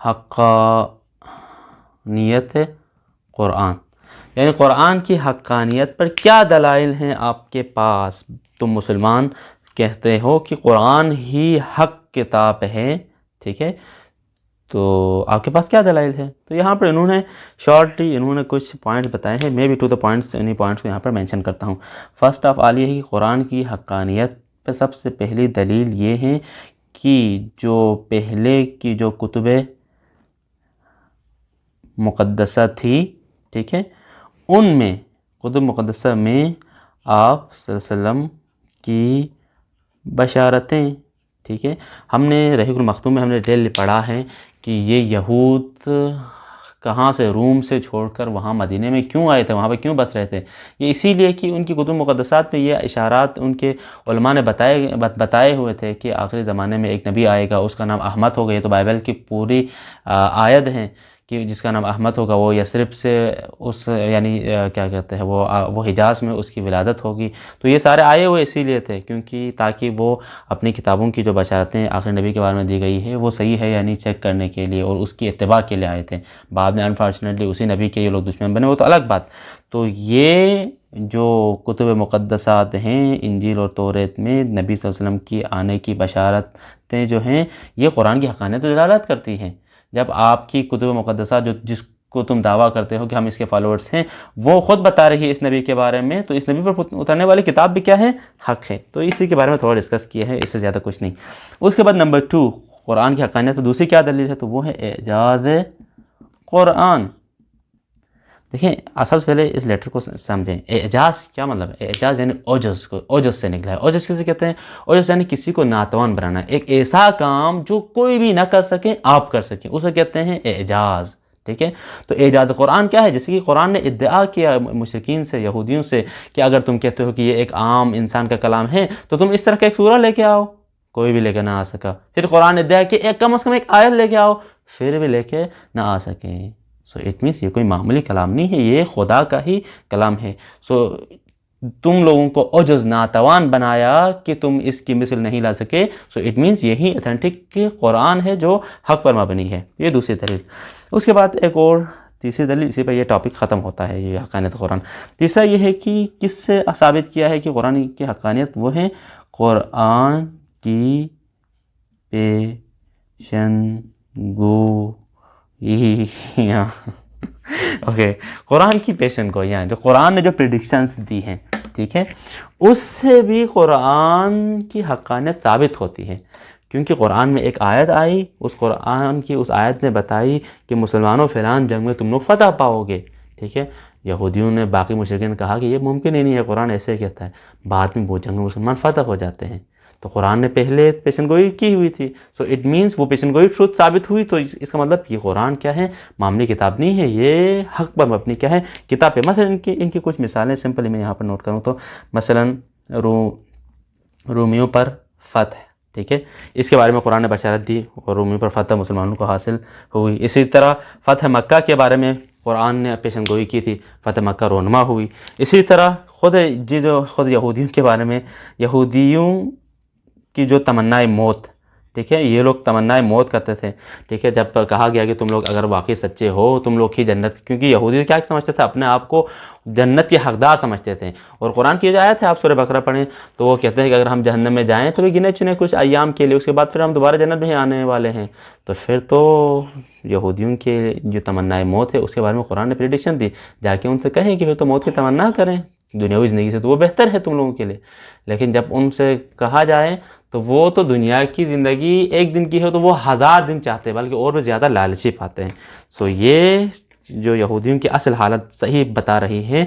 حقانیت قرآن، یعنی قرآن کی حقانیت پر کیا دلائل ہیں آپ کے پاس؟ تم مسلمان کہتے ہو کہ قرآن ہی حق کتاب ہے، ٹھیک ہے، تو آپ کے پاس کیا دلائل ہے؟ تو یہاں پر انہوں نے شارٹلی کچھ پوائنٹس بتائے ہیں، میں بھی ٹو دا پوائنٹس انہی پوائنٹس کو یہاں پر مینشن کرتا ہوں۔ فرسٹ آف آل یہ ہے کہ قرآن کی حقانیت پہ سب سے پہلی دلیل یہ ہے کہ جو پہلے کی جو کتب مقدسہ تھی، ٹھیک ہے، ان میں کتب مقدسہ میں آپ صلی اللہ علیہ وسلم کی بشارتیں، ٹھیک ہے، ہم نے رحیق المختوم میں ہم نے ڈیٹیل پڑھا ہے کہ یہ یہود کہاں سے روم سے چھوڑ کر وہاں مدینے میں کیوں آئے تھے، وہاں پہ کیوں بس رہے تھے؟ یہ اسی لیے کہ ان کی کتب مقدسات میں یہ اشارات ان کے علماء نے بتائے ہوئے تھے کہ آخری زمانے میں ایک نبی آئے گا، اس کا نام احمد ہوگا۔ یہ تو بائبل کی پوری آیت ہیں کہ جس کا نام احمد ہوگا، وہ یثرب سے اس یعنی کیا کہتے ہیں وہ حجاز میں اس کی ولادت ہوگی۔ تو یہ سارے آئے ہوئے اسی لیے تھے کیونکہ تاکہ وہ اپنی کتابوں کی جو بشارتیں آخری نبی کے بارے میں دی گئی ہے وہ صحیح ہے یا نہیں چیک کرنے کے لیے اور اس کی اتباع کے لیے آئے تھے۔ بعد میں انفارچونیٹلی اسی نبی کے یہ لوگ دشمن بنے، وہ تو الگ بات۔ تو یہ جو کتب مقدسات ہیں انجیل اور توریت میں نبی صلی اللہ علیہ وسلم کی آنے کی بشارتیں جو ہیں یہ قرآن کی حقانیت و دلالت کرتی ہیں۔ جب آپ کی کتب مقدسہ جس کو تم دعویٰ کرتے ہو کہ ہم اس کے فالوورز ہیں وہ خود بتا رہی ہے اس نبی کے بارے میں، تو اس نبی پر اترنے والی کتاب بھی کیا ہے؟ حق ہے۔ تو اسی کے بارے میں تھوڑا ڈسکس کیا ہے، اس سے زیادہ کچھ نہیں۔ اس کے بعد نمبر 2 قرآن کی حقانیت پر دوسری کیا دلیل ہے؟ تو وہ ہے اعجاز قرآن۔ دیکھیں سب سے پہلے اس لیٹر کو سمجھیں، اعجاز کیا مطلب ہے؟ اعجاز یعنی اوجز سے نکلا ہے۔ اوجز کسے کہتے ہیں؟ اوجز یعنی کسی کو ناتوان بنانا، ایک ایسا کام جو کوئی بھی نہ کر سکے آپ کر سکیں، اسے کہتے ہیں اعجاز، ٹھیک ہے۔ تو اعجاز قرآن کیا ہے؟ جیسے کہ قرآن نے ادعا کیا مشرکین سے، یہودیوں سے کہ اگر تم کہتے ہو کہ یہ ایک عام انسان کا کلام ہے تو تم اس طرح کا ایک سورہ لے کے آؤ، کوئی بھی لے کے نہ آ سکا۔ پھر قرآن نے ادعا کہ کم از کم ایک آیت لے کے آؤ، پھر بھی لے کے نہ آ سکیں۔ سو اٹ مینس یہ کوئی معمولی کلام نہیں ہے، یہ خدا کا ہی کلام ہے۔ سو تم لوگوں کو عجز ناتوان بنایا کہ تم اس کی مثل نہیں لا سکے، سو اٹ مینس یہی اتھینٹک قرآن ہے جو حق پر مبنی ہے۔ یہ دوسری دلیل۔ اس کے بعد ایک اور تیسری دلیل، اسی پر یہ ٹاپک ختم ہوتا ہے، یہ حقانیت قرآن۔ تیسرا یہ ہے کہ کس سے ثابت کیا ہے کہ قرآن کی حقانیت؟ وہ ہے قرآن کی پیشن گوئیاں۔ اوکے، قرآن کی پیشن گوئیاں، جو قرآن نے جو پریڈکشنز دی ہیں، ٹھیک ہے، اس سے بھی قرآن کی حقانیت ثابت ہوتی ہے، کیونکہ قرآن میں ایک آیت آئی، اس قرآن کی اس آیت نے بتائی کہ مسلمانوں فلان جنگ میں تم لوگ فتح پاؤ گے، ٹھیک ہے۔ یہودیوں نے باقی مشرکین نے کہا کہ یہ ممکن ہی نہیں ہے، قرآن ایسے کہتا ہے، بعد میں وہ جنگ میں مسلمان فتح ہو جاتے ہیں۔ تو قرآن نے پہلے پیشن گوئی کی ہوئی تھی، سو اٹ مینس وہ پیشن گوئی ٹروتھ ثابت ہوئی، تو اس کا مطلب یہ قرآن کیا ہے؟ معمولی کتاب نہیں ہے، یہ حق پر مبنی کیا ہے؟ کتاب ہے۔ مثلا ان کی کچھ مثالیں سمپلی میں یہاں پر نوٹ کروں تو مثلا رومیوں پر فتح، ٹھیک ہے، اس کے بارے میں قرآن نے بشارت دی اور رومیوں پر فتح مسلمانوں کو حاصل ہوئی۔ اسی طرح فتح مکہ کے بارے میں قرآن نے پیشن گوئی کی تھی، فتح مکہ رونما ہوئی۔ اسی طرح خود یہودیوں کے بارے میں، یہودیوں کی جو تمنائے موت، ٹھیک ہے، یہ لوگ تمنائے موت کرتے تھے، ٹھیک ہے، جب کہا گیا کہ تم لوگ اگر واقعی سچے ہو تم لوگ ہی جنت، کیونکہ یہودی کیا سمجھتے تھے، اپنے آپ کو جنت کے حقدار سمجھتے تھے، اور قرآن کی جو آیت ہے آپ سورہ بقرہ پڑھیں تو وہ کہتے ہیں کہ اگر ہم جہنم میں جائیں تو وہ گنے چنے کچھ ایام کے لیے، اس کے بعد پھر ہم دوبارہ جنت میں ہی آنے والے ہیں۔ تو پھر تو یہودیوں کے جو تمنائے موت ہے اس کے بارے میں قرآن نے پریڈکشن دی، جا کے ان سے کہیں کہ پھر تو موت کی تمنا کریں دنیاوی زندگی سے، تو وہ بہتر ہے تم لوگوں کے لیے۔ لیکن جب ان سے کہا جائے تو وہ تو دنیا کی زندگی ایک دن کی ہے تو وہ 1000 دن چاہتے ہیں، بلکہ اور بھی زیادہ لالچی پاتے ہیں۔ سو یہ جو یہودیوں کی اصل حالت صحیح بتا رہی ہے،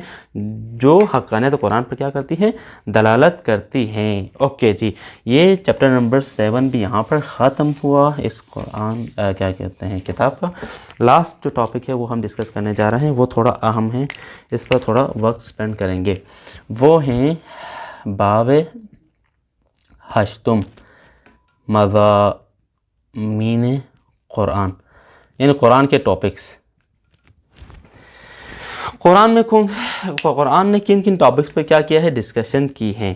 جو حقانیت قرآن پر کیا کرتی ہے، دلالت کرتی ہیں۔ اوکے جی، یہ چیپٹر نمبر 7 بھی یہاں پر ختم ہوا اس قرآن کیا کہتے ہیں کتاب کا۔ لاسٹ جو ٹاپک ہے وہ ہم ڈسکس کرنے جا رہے ہیں، وہ تھوڑا اہم ہے، اس پر تھوڑا وقت سپینڈ کریں گے۔ وہ ہیں باب 8 مضامین قرآن، یعنی قرآن کے ٹاپکس۔ قرآن نے کن کن ٹاپکس پہ کیا کیا ہے، ڈسکشن کی ہیں۔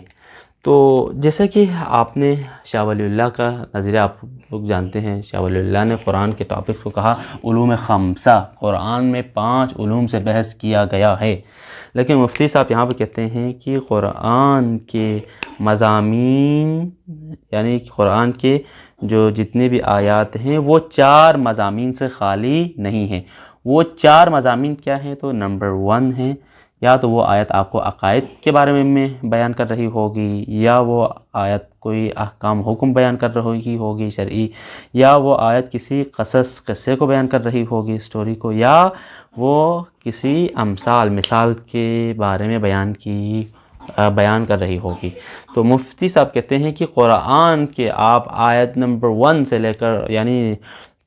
تو جیسا کہ آپ نے شاہ ولی اللہ کا نظریہ آپ لوگ جانتے ہیں، شاہ ولی اللہ نے قرآن کے ٹاپکس کو کہا علوم خمسہ، قرآن میں 5 علوم سے بحث کیا گیا ہے۔ لیکن مفتی صاحب یہاں پہ کہتے ہیں کہ قرآن کے مضامین، یعنی قرآن کے جو جتنے بھی آیات ہیں وہ 4 مضامین سے خالی نہیں ہیں۔ وہ 4 مضامین کیا ہیں؟ تو نمبر 1 ہیں، یا تو وہ آیت آپ کو عقائد کے بارے میں بیان کر رہی ہوگی، یا وہ آیت کوئی احکام حکم بیان کر رہی ہوگی شرعی، یا وہ آیت کسی قصے کو بیان کر رہی ہوگی، سٹوری کو، یا وہ کسی مثال کے بارے میں بیان کر رہی ہوگی۔ تو مفتی صاحب کہتے ہیں کہ قرآن کے آپ آیت نمبر 1 سے لے کر، یعنی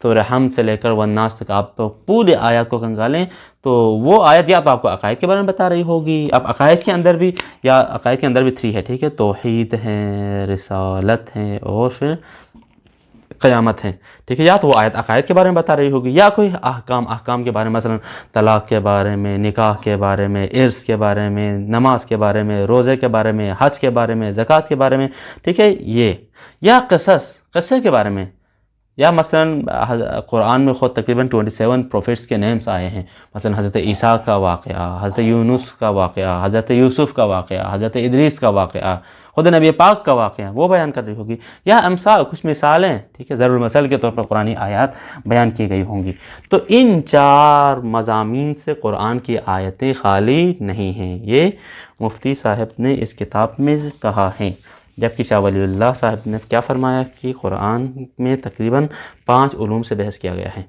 سورہ حمد سے لے کر والناس تک آپ پورے آیات کو کنگالیں تو وہ آیت یا تو آپ کو عقائد کے بارے میں بتا رہی ہوگی، اب عقائد کے اندر بھی 3 ہے، ٹھیک ہے، توحید ہے، رسالت ہے، اور پھر قیامت ہے، ٹھیک ہے، یا تو وہ آیت عقائد کے بارے میں بتا رہی ہوگی، یا کوئی احکام کے بارے میں، مثلا طلاق کے بارے میں، نکاح کے بارے میں، ارث کے بارے میں، نماز کے بارے میں، روزے کے بارے میں، حج کے بارے میں، زکوٰۃ کے بارے میں، ٹھیک ہے، یہ، یا قصے کے بارے میں، یا مثلا قرآن میں خود تقریباً 27 پروفیٹس کے نیمز آئے ہیں، مثلا حضرت عیسیٰ کا واقعہ، حضرت یونس کا واقعہ، حضرت یوسف کا واقعہ، حضرت ادریس کا واقعہ، خود نبی پاک کا واقعہ، وہ بیان کر رہی ہوگی، یا امثال کچھ مثالیں، ٹھیک ہے، ضرب المثل کے طور پر قرآنی آیات بیان کی گئی ہوں گی۔ تو ان 4 مضامین سے قرآن کی آیتیں خالی نہیں ہیں، یہ مفتی صاحب نے اس کتاب میں کہا ہے، جبکہ شاہ ولی اللہ صاحب نے کیا فرمایا کہ قرآن میں تقریباً 5 علوم سے بحث کیا گیا ہے۔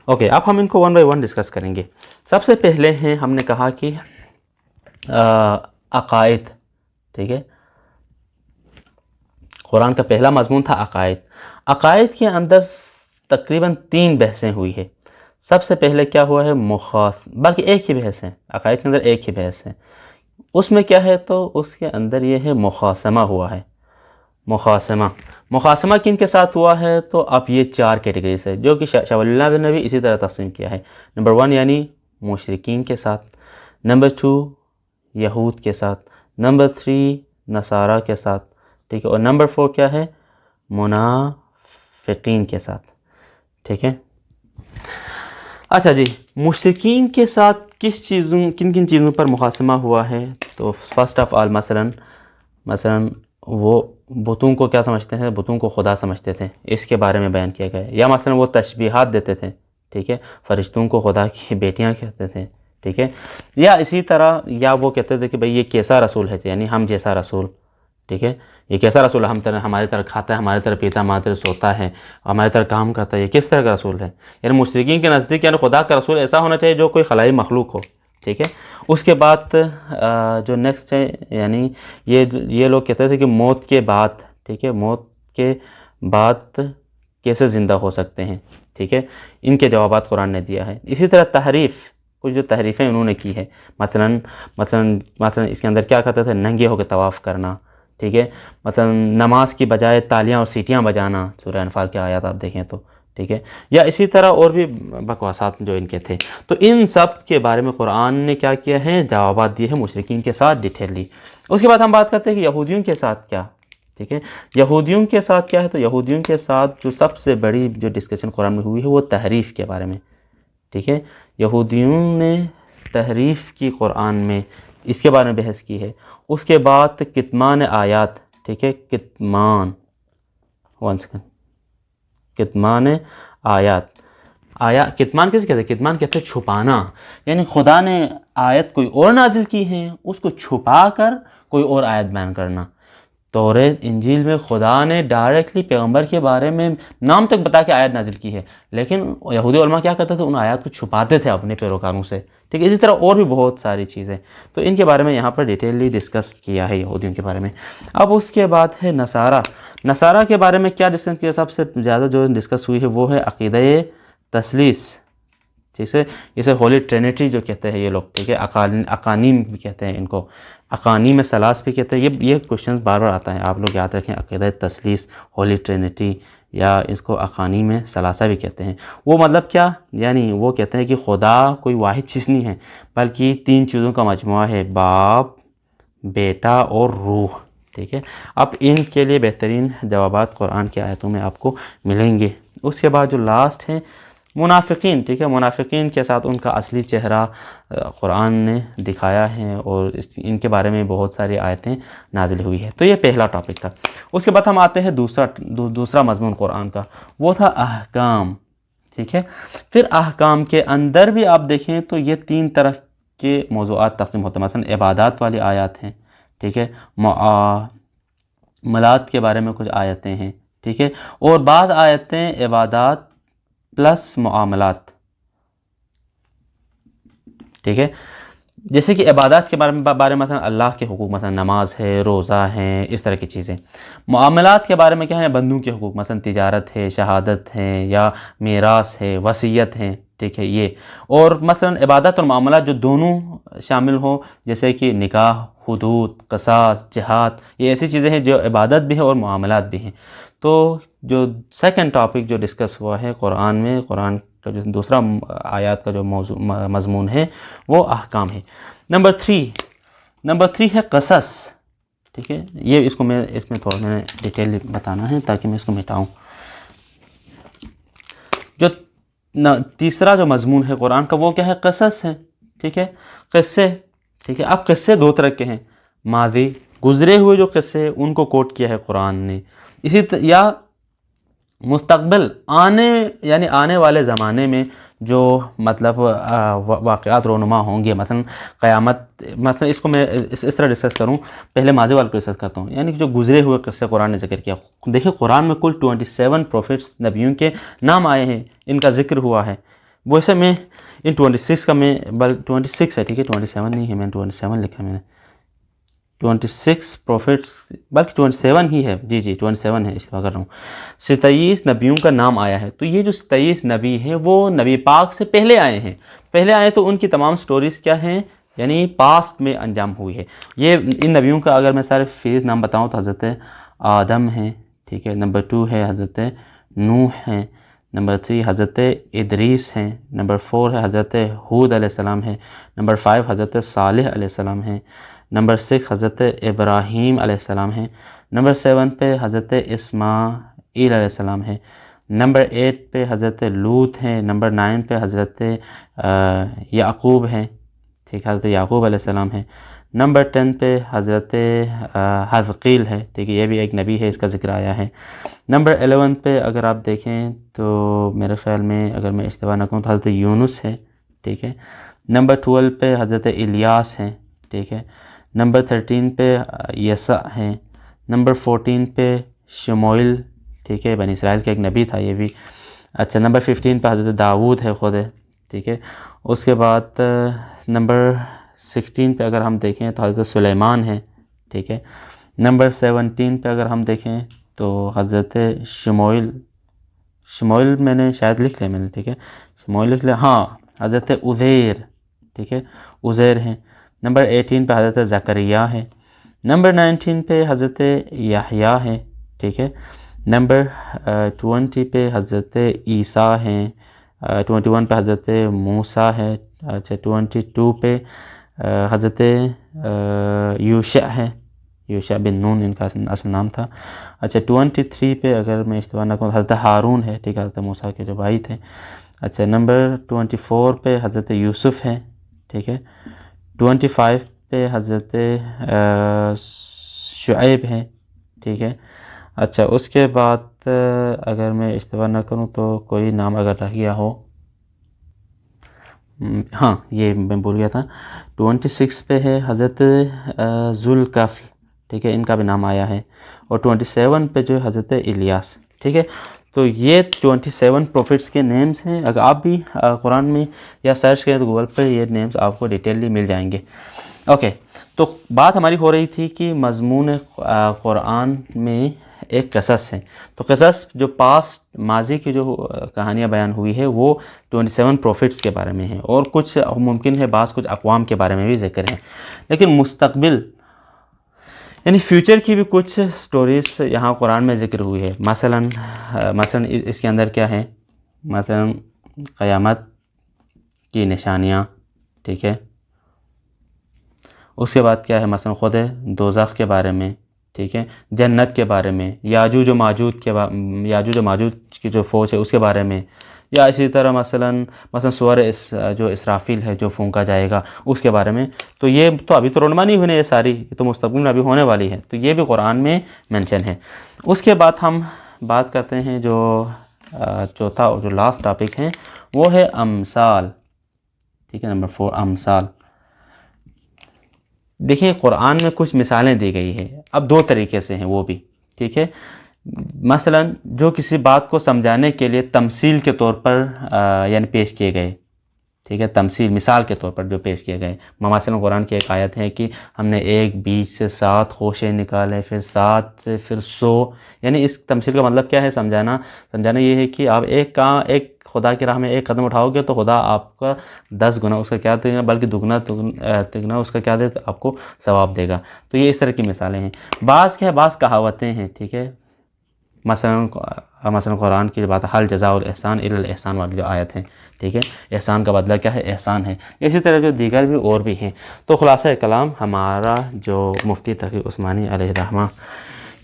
اوکے، اب ہم ان کو 1 بائی 1 ڈسکس کریں گے۔ سب سے پہلے ہیں، ہم نے کہا کہ عقائد، ٹھیک ہے، قرآن کا پہلا مضمون تھا عقائد۔ عقائد کے اندر تقریباً 3 بحثیں ہوئی ہے۔ سب سے پہلے کیا ہوا ہے، بلکہ ایک ہی بحث ہے، عقائد کے اندر ایک ہی بحث ہے، اس میں کیا ہے، تو اس کے اندر یہ ہے مخاصمہ ہوا ہے۔ مخاصمہ کن کے ساتھ ہوا ہے؟ تو اب یہ 4 کیٹیگریز ہے جو کہ شاہ ولی اللہ نے بھی اسی طرح تقسیم کیا ہے۔ نمبر 1 یعنی مشرکین کے ساتھ، نمبر 2 یہود کے ساتھ، نمبر 3 نصارہ کے ساتھ، ٹھیک ہے، اور نمبر 4 کیا ہے، منافقین کے ساتھ، ٹھیک ہے۔ اچھا جی، مشرکین کے ساتھ کن کن چیزوں پر مخاصمہ ہوا ہے؟ تو فرسٹ آف آل مثلا وہ بتوں کو کیا سمجھتے ہیں، بتوں کو خدا سمجھتے تھے، اس کے بارے میں بیان کیا گیا ہے۔ یا مثلا وہ تشبیہات دیتے تھے، ٹھیک ہے، فرشتوں کو خدا کی بیٹیاں کہتے تھے، ٹھیک ہے، یا اسی طرح یا وہ کہتے تھے کہ بھئی یہ کیسا رسول ہے، یعنی ہم جیسا رسول، ٹھیک ہے، یہ کیسا رسول ہے، ہماری طرح کھاتا ہے، ہماری طرح پیتا ہے، ہماری طرح سوتا ہے، ہماری طرح کام کرتا ہے، یہ کس طرح کا رسول ہے؟ یعنی مشرکین کے نزدیک یعنی خدا کا رسول ایسا ہونا چاہیے جو کوئی خلائی مخلوق ہو، ٹھیک ہے۔ اس کے بعد جو نیکسٹ ہے، یعنی یہ لوگ کہتے تھے کہ موت کے بعد، ٹھیک ہے، موت کے بعد کیسے زندہ ہو سکتے ہیں، ٹھیک ہے، ان کے جوابات قرآن نے دیا ہے۔ اسی طرح تحریف، کچھ جو تحریفیں انہوں نے کی ہے، مثلا اس کے اندر کیا کرتے تھے، ننگے ہو کے طواف کرنا، ٹھیک ہے، مثلا نماز کی بجائے تالیاں اور سیٹیاں بجانا، سورہ انفال کے آیات آپ دیکھیں تو، ٹھیک ہے، یا اسی طرح اور بھی بکواسات جو ان کے تھے. تو ان سب کے بارے میں قرآن نے کیا کیا ہے، جوابات دیے ہیں مشرکین کے ساتھ ڈیٹیلی. اس کے بعد ہم بات کرتے ہیں کہ یہودیوں کے ساتھ کیا. ٹھیک ہے، یہودیوں کے ساتھ کیا ہے، تو یہودیوں کے ساتھ جو سب سے بڑی جو ڈسکشن قرآن میں ہوئی ہے وہ تحریف کے بارے میں. ٹھیک ہے، یہودیوں نے تحریف کی قرآن میں، اس کے بارے میں بحث کی ہے. اس کے بعد کتمان آیات. ٹھیک ہے، کتمان، ون سیکنڈ، کتمان آیات. کتمان کیسے کہتے ہیں؟ کتمان کہتے ہیں چھپانا، یعنی خدا نے آیت کوئی اور نازل کی ہے، اس کو چھپا کر کوئی اور آیت بیان کرنا. تورات انجیل میں خدا نے ڈائریکٹلی پیغمبر کے بارے میں نام تک بتا کے آیت نازل کی ہے، لیکن یہودی علماء کیا کرتے تھے، ان آیات کو چھپاتے تھے اپنے پیروکاروں سے. ٹھیک ہے، اسی طرح اور بھی بہت ساری چیزیں، تو ان کے بارے میں یہاں پر ڈیٹیلی ڈسکس کیا ہے یہودیوں کے بارے میں. اب اس کے بعد ہے نصارہ. نصارہ کے بارے میں کیا ڈسکس کیا؟ سب سے زیادہ جو ڈسکس ہوئی ہے وہ ہے عقیدہ تثلیث، جسے ہولی ٹرینیٹی جو کہتے ہیں یہ لوگ. ٹھیک ہے، اقانیم بھی کہتے ہیں ان کو، اقانیم ثلاث بھی کہتے ہیں. یہ کوشچنز بار بار آتا ہے، آپ لوگ یاد رکھیں. عقیدہ تثلیث، ہولی ٹرینیٹی، یا اس کو اقانیم ثلاثہ بھی کہتے ہیں. وہ مطلب کیا؟ یعنی وہ کہتے ہیں کہ خدا کوئی واحد چیز نہیں ہے، بلکہ تین چیزوں کا مجموعہ ہے، باپ، بیٹا اور روح. ٹھیک ہے، اب ان کے لیے بہترین جوابات قرآن کی آیتوں میں آپ کو ملیں گے. اس کے بعد جو لاسٹ ہے منافقین. ٹھیک ہے، منافقین کے ساتھ ان کا اصلی چہرہ قرآن نے دکھایا ہے، اور ان کے بارے میں بہت ساری آیتیں نازل ہوئی ہے. تو یہ پہلا ٹاپک تھا. اس کے بعد ہم آتے ہیں دوسرا مضمون قرآن کا، وہ تھا احکام. ٹھیک ہے، پھر احکام کے اندر بھی آپ دیکھیں تو یہ تین طرح کے موضوعات تقسیم ہوتے ہیں. مثلا عبادات والی آیات ہیں، ٹھیک ہے، معاملات کے بارے میں کچھ آیتیں ہیں، ٹھیک ہے، اور بعض آیتیں عبادات پلس معاملات. ٹھیک ہے، جیسے کہ عبادات کے بارے میں مثلا اللہ کے حقوق، مثلا نماز ہے، روزہ ہے، اس طرح کی چیزیں. معاملات کے بارے میں کیا ہے؟ بندوں کے حقوق، مثلا تجارت ہے، شہادت ہے، یا میراث ہے، وصیت ہے. ٹھیک ہے، یہ. اور مثلا عبادت اور معاملات جو دونوں شامل ہوں، جیسے کہ نکاح، حدود، قصاص، جہاد، یہ ایسی چیزیں ہیں جو عبادت بھی ہیں اور معاملات بھی ہیں. تو جو سیکنڈ ٹاپک جو ڈسکس ہوا ہے قرآن میں، قرآن کا جو دوسرا آیات کا جو مضمون ہے وہ احکام ہے. نمبر 3 ہے قصص. ٹھیک ہے، یہ اس میں تھوڑا میں نے ڈیٹیل بتانا ہے تاکہ میں اس کو مٹاؤں. جو تیسرا جو مضمون ہے قرآن کا وہ کیا ہے؟ قصص ہے. ٹھیک ہے، قصے. ٹھیک ہے، اب قصے دو طرح کے ہیں، ماضی، گزرے ہوئے جو قصے ان کو کوٹ کیا ہے قرآن نے، یا مستقبل، آنے والے زمانے میں جو مطلب واقعات رونما ہوں گے. مثلا قیامت، مثلا اس کو میں اس طرح ڈسکس کروں، پہلے ماضی والے کو ڈسکس کرتا ہوں، یعنی کہ جو گزرے ہوئے قصے قرآن نے ذکر کیا. دیکھیں قرآن میں کل 27 پروفٹس، نبیوں کے نام آئے ہیں، ان کا ذکر ہوا ہے. ویسے میں ان 26 کا 26 ہے، ٹھیک ہے، 27 نہیں ہے، میں 27 لکھا میں نے. 26 پروفٹس، بلکہ 27 ہی ہے، جی 27 ہے، اشتباہ کر رہا ہوں. 27 نبیوں کا نام آیا ہے. تو یہ جو 27 نبی ہیں وہ نبی پاک سے پہلے آئے ہیں. تو ان کی تمام سٹوریز کیا ہیں؟ یعنی پاسٹ میں انجام ہوئی ہے. یہ ان نبیوں کا اگر میں سارے فیز نام بتاؤں تو حضرت آدم ہیں، ٹھیک ہے، نمبر 2 ہے حضرت نوح ہیں، نمبر 3 حضرت ادریس ہیں، نمبر 4 ہے حضرت ہود علیہ السلام ہے، نمبر 5 حضرت صالح علیہ السلام ہیں، نمبر 6 حضرت ابراہیم علیہ السلام ہیں، نمبر 7 پہ حضرت اسماعیل علیہ السلام ہے، نمبر 8 پہ حضرت لوط ہیں، نمبر 9 پہ حضرت یعقوب ہیں، ٹھیک ہے، حضرت یعقوب علیہ السلام ہیں، نمبر 10 پہ حضرت حزقیل ہے، ٹھیک ہے، یہ بھی ایک نبی ہے، اس کا ذکر آیا ہے. نمبر 11 پہ اگر آپ دیکھیں تو میرے خیال میں اگر میں اشتباہ نہ کروں تو حضرت یونس ہے، ٹھیک ہے. نمبر 12 پہ حضرت الیاس ہیں، ٹھیک ہے. نمبر 13 پہ یسع ہیں. نمبر 14 پہ شموئیل، ٹھیک ہے، بنی اسرائیل کا ایک نبی تھا یہ بھی. اچھا، نمبر 15 پہ حضرت داؤد ہے خود، ٹھیک ہے. اس کے بعد نمبر 16 پہ اگر ہم دیکھیں تو حضرت سلیمان ہے، ٹھیک ہے. نمبر 17 پہ اگر ہم دیکھیں تو حضرت شموئیل میں نے شاید لکھ لیا میں نے، ٹھیک ہے، شموئیل لکھ لیا، ہاں، حضرت عزیر، ٹھیک ہے، عزیر ہیں. نمبر 18 پہ حضرت زکریا ہے. نمبر 19 پہ حضرت یحییٰ ہیں، ٹھیک ہے. نمبر 20 پہ حضرت عیسیٰ ہیں. 21 پہ حضرت موسیٰ ہے. اچھا 22 پہ حضرت یوشع ہے، یوشع بن نون ان کا اصل نام تھا. اچھا 23 پہ اگر میں اشتباہ نہ کروں حضرت ہارون ہے، ٹھیک ہے، حضرت موسیٰ کے جو بھائی تھے. اچھا نمبر 24 پہ حضرت یوسف ہے، ٹھیک ہے. 25 پہ حضرت شعیب ہیں، ٹھیک ہے. اچھا اس کے بعد اگر میں اشتباہ نہ کروں تو کوئی نام اگر رہ گیا ہو، ہاں یہ میں بول گیا تھا. 26 پہ ہے حضرت ذوالکفل، ٹھیک ہے، ان کا بھی نام آیا ہے. اور 27 پہ جو ہے حضرت الیاس، ٹھیک ہے. تو یہ 27 پروفٹس کے نیمز ہیں. اگر آپ بھی قرآن میں یا سرچ کریں تو گوگل پہ یہ نیمز آپ کو ڈیٹیللی مل جائیں گے. اوکے، تو بات ہماری ہو رہی تھی کہ مضمون قرآن میں ایک قصص ہے. تو قصص جو پاسٹ ماضی کی جو کہانیاں بیان ہوئی ہے وہ 27 پروفٹس کے بارے میں ہیں، اور کچھ ممکن ہے بعض کچھ اقوام کے بارے میں بھی ذکر ہے. لیکن مستقبل یعنی فیوچر کی بھی کچھ سٹوریز یہاں قرآن میں ذکر ہوئی ہے. مثلا اس کے اندر کیا ہے، مثلا قیامت کی نشانیاں، ٹھیک ہے. اس کے بعد کیا ہے، مثلا خود دوزخ کے بارے میں، ٹھیک ہے، جنت کے بارے میں، یاجوج و ماجوج کی جو فوج ہے اس کے بارے میں، یا اسی طرح مثلا سور جو اسرافیل ہے جو پھونکا جائے گا اس کے بارے میں. تو یہ تو ابھی تو رونما نہیں ہونے، یہ ساری یہ تو مستقبل میں ابھی ہونے والی ہے، تو یہ بھی قرآن میں مینشن ہے. اس کے بعد ہم بات کرتے ہیں جو چوتھا اور جو لاسٹ ٹاپک ہے وہ ہے امثال، ٹھیک ہے. نمبر 4 امثال. دیکھیں قرآن میں کچھ مثالیں دی گئی ہیں، اب دو طریقے سے ہیں وہ بھی، ٹھیک ہے. مثلا جو کسی بات کو سمجھانے کے لیے تمثیل کے طور پر یعنی پیش کیے گئے، ٹھیک ہے، تمثیل مثال کے طور پر جو پیش کیے گئے. مثلا قرآن کی ایک آیت ہے کہ ہم نے ایک بیج سے 7 خوشے نکالے، پھر 7 سے پھر 100. یعنی اس تمثیل کا مطلب کیا ہے، سمجھانا یہ ہے کہ آپ ایک خدا کی راہ میں ایک قدم اٹھاؤ گے تو خدا آپ کا 10 گنا اس کا کیا دے گا، بلکہ دگنا اس کا کیا دے گا، آپ کو ثواب دے گا. تو یہ اس طرح کی مثالیں ہیں. بعض کیا ہے، بعض کہاوتیں ہیں، ٹھیک ہے. مثلا قرآن کی بات حل جزاء الاحسان الا الاحسان والی جو آیت ہے، ٹھیک ہے، احسان کا بدلہ کیا ہے، احسان ہے. اسی طرح جو دیگر بھی اور بھی ہیں. تو خلاصہ کلام ہمارا جو مفتی تقی عثمانی علیہ الرحمہ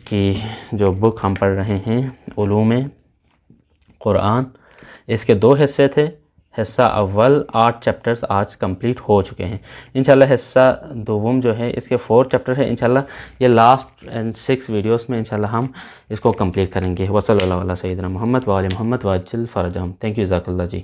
کی جو بک ہم پڑھ رہے ہیں علوم قرآن، اس کے 2 حصے تھے. حصہ اول 8 چیپٹرز آج کمپلیٹ ہو چکے ہیں. انشاءاللہ حصہ دوم جو ہے اس کے 4 چیپٹر ہے. انشاءاللہ یہ لاسٹ 6 ویڈیوز میں انشاءاللہ ہم اس کو کمپلیٹ کریں گے. وصلی اللہ علیہ سیدنا محمد وآل محمد وعجل فرجہم. تھینک یو، جزاک اللہ جی.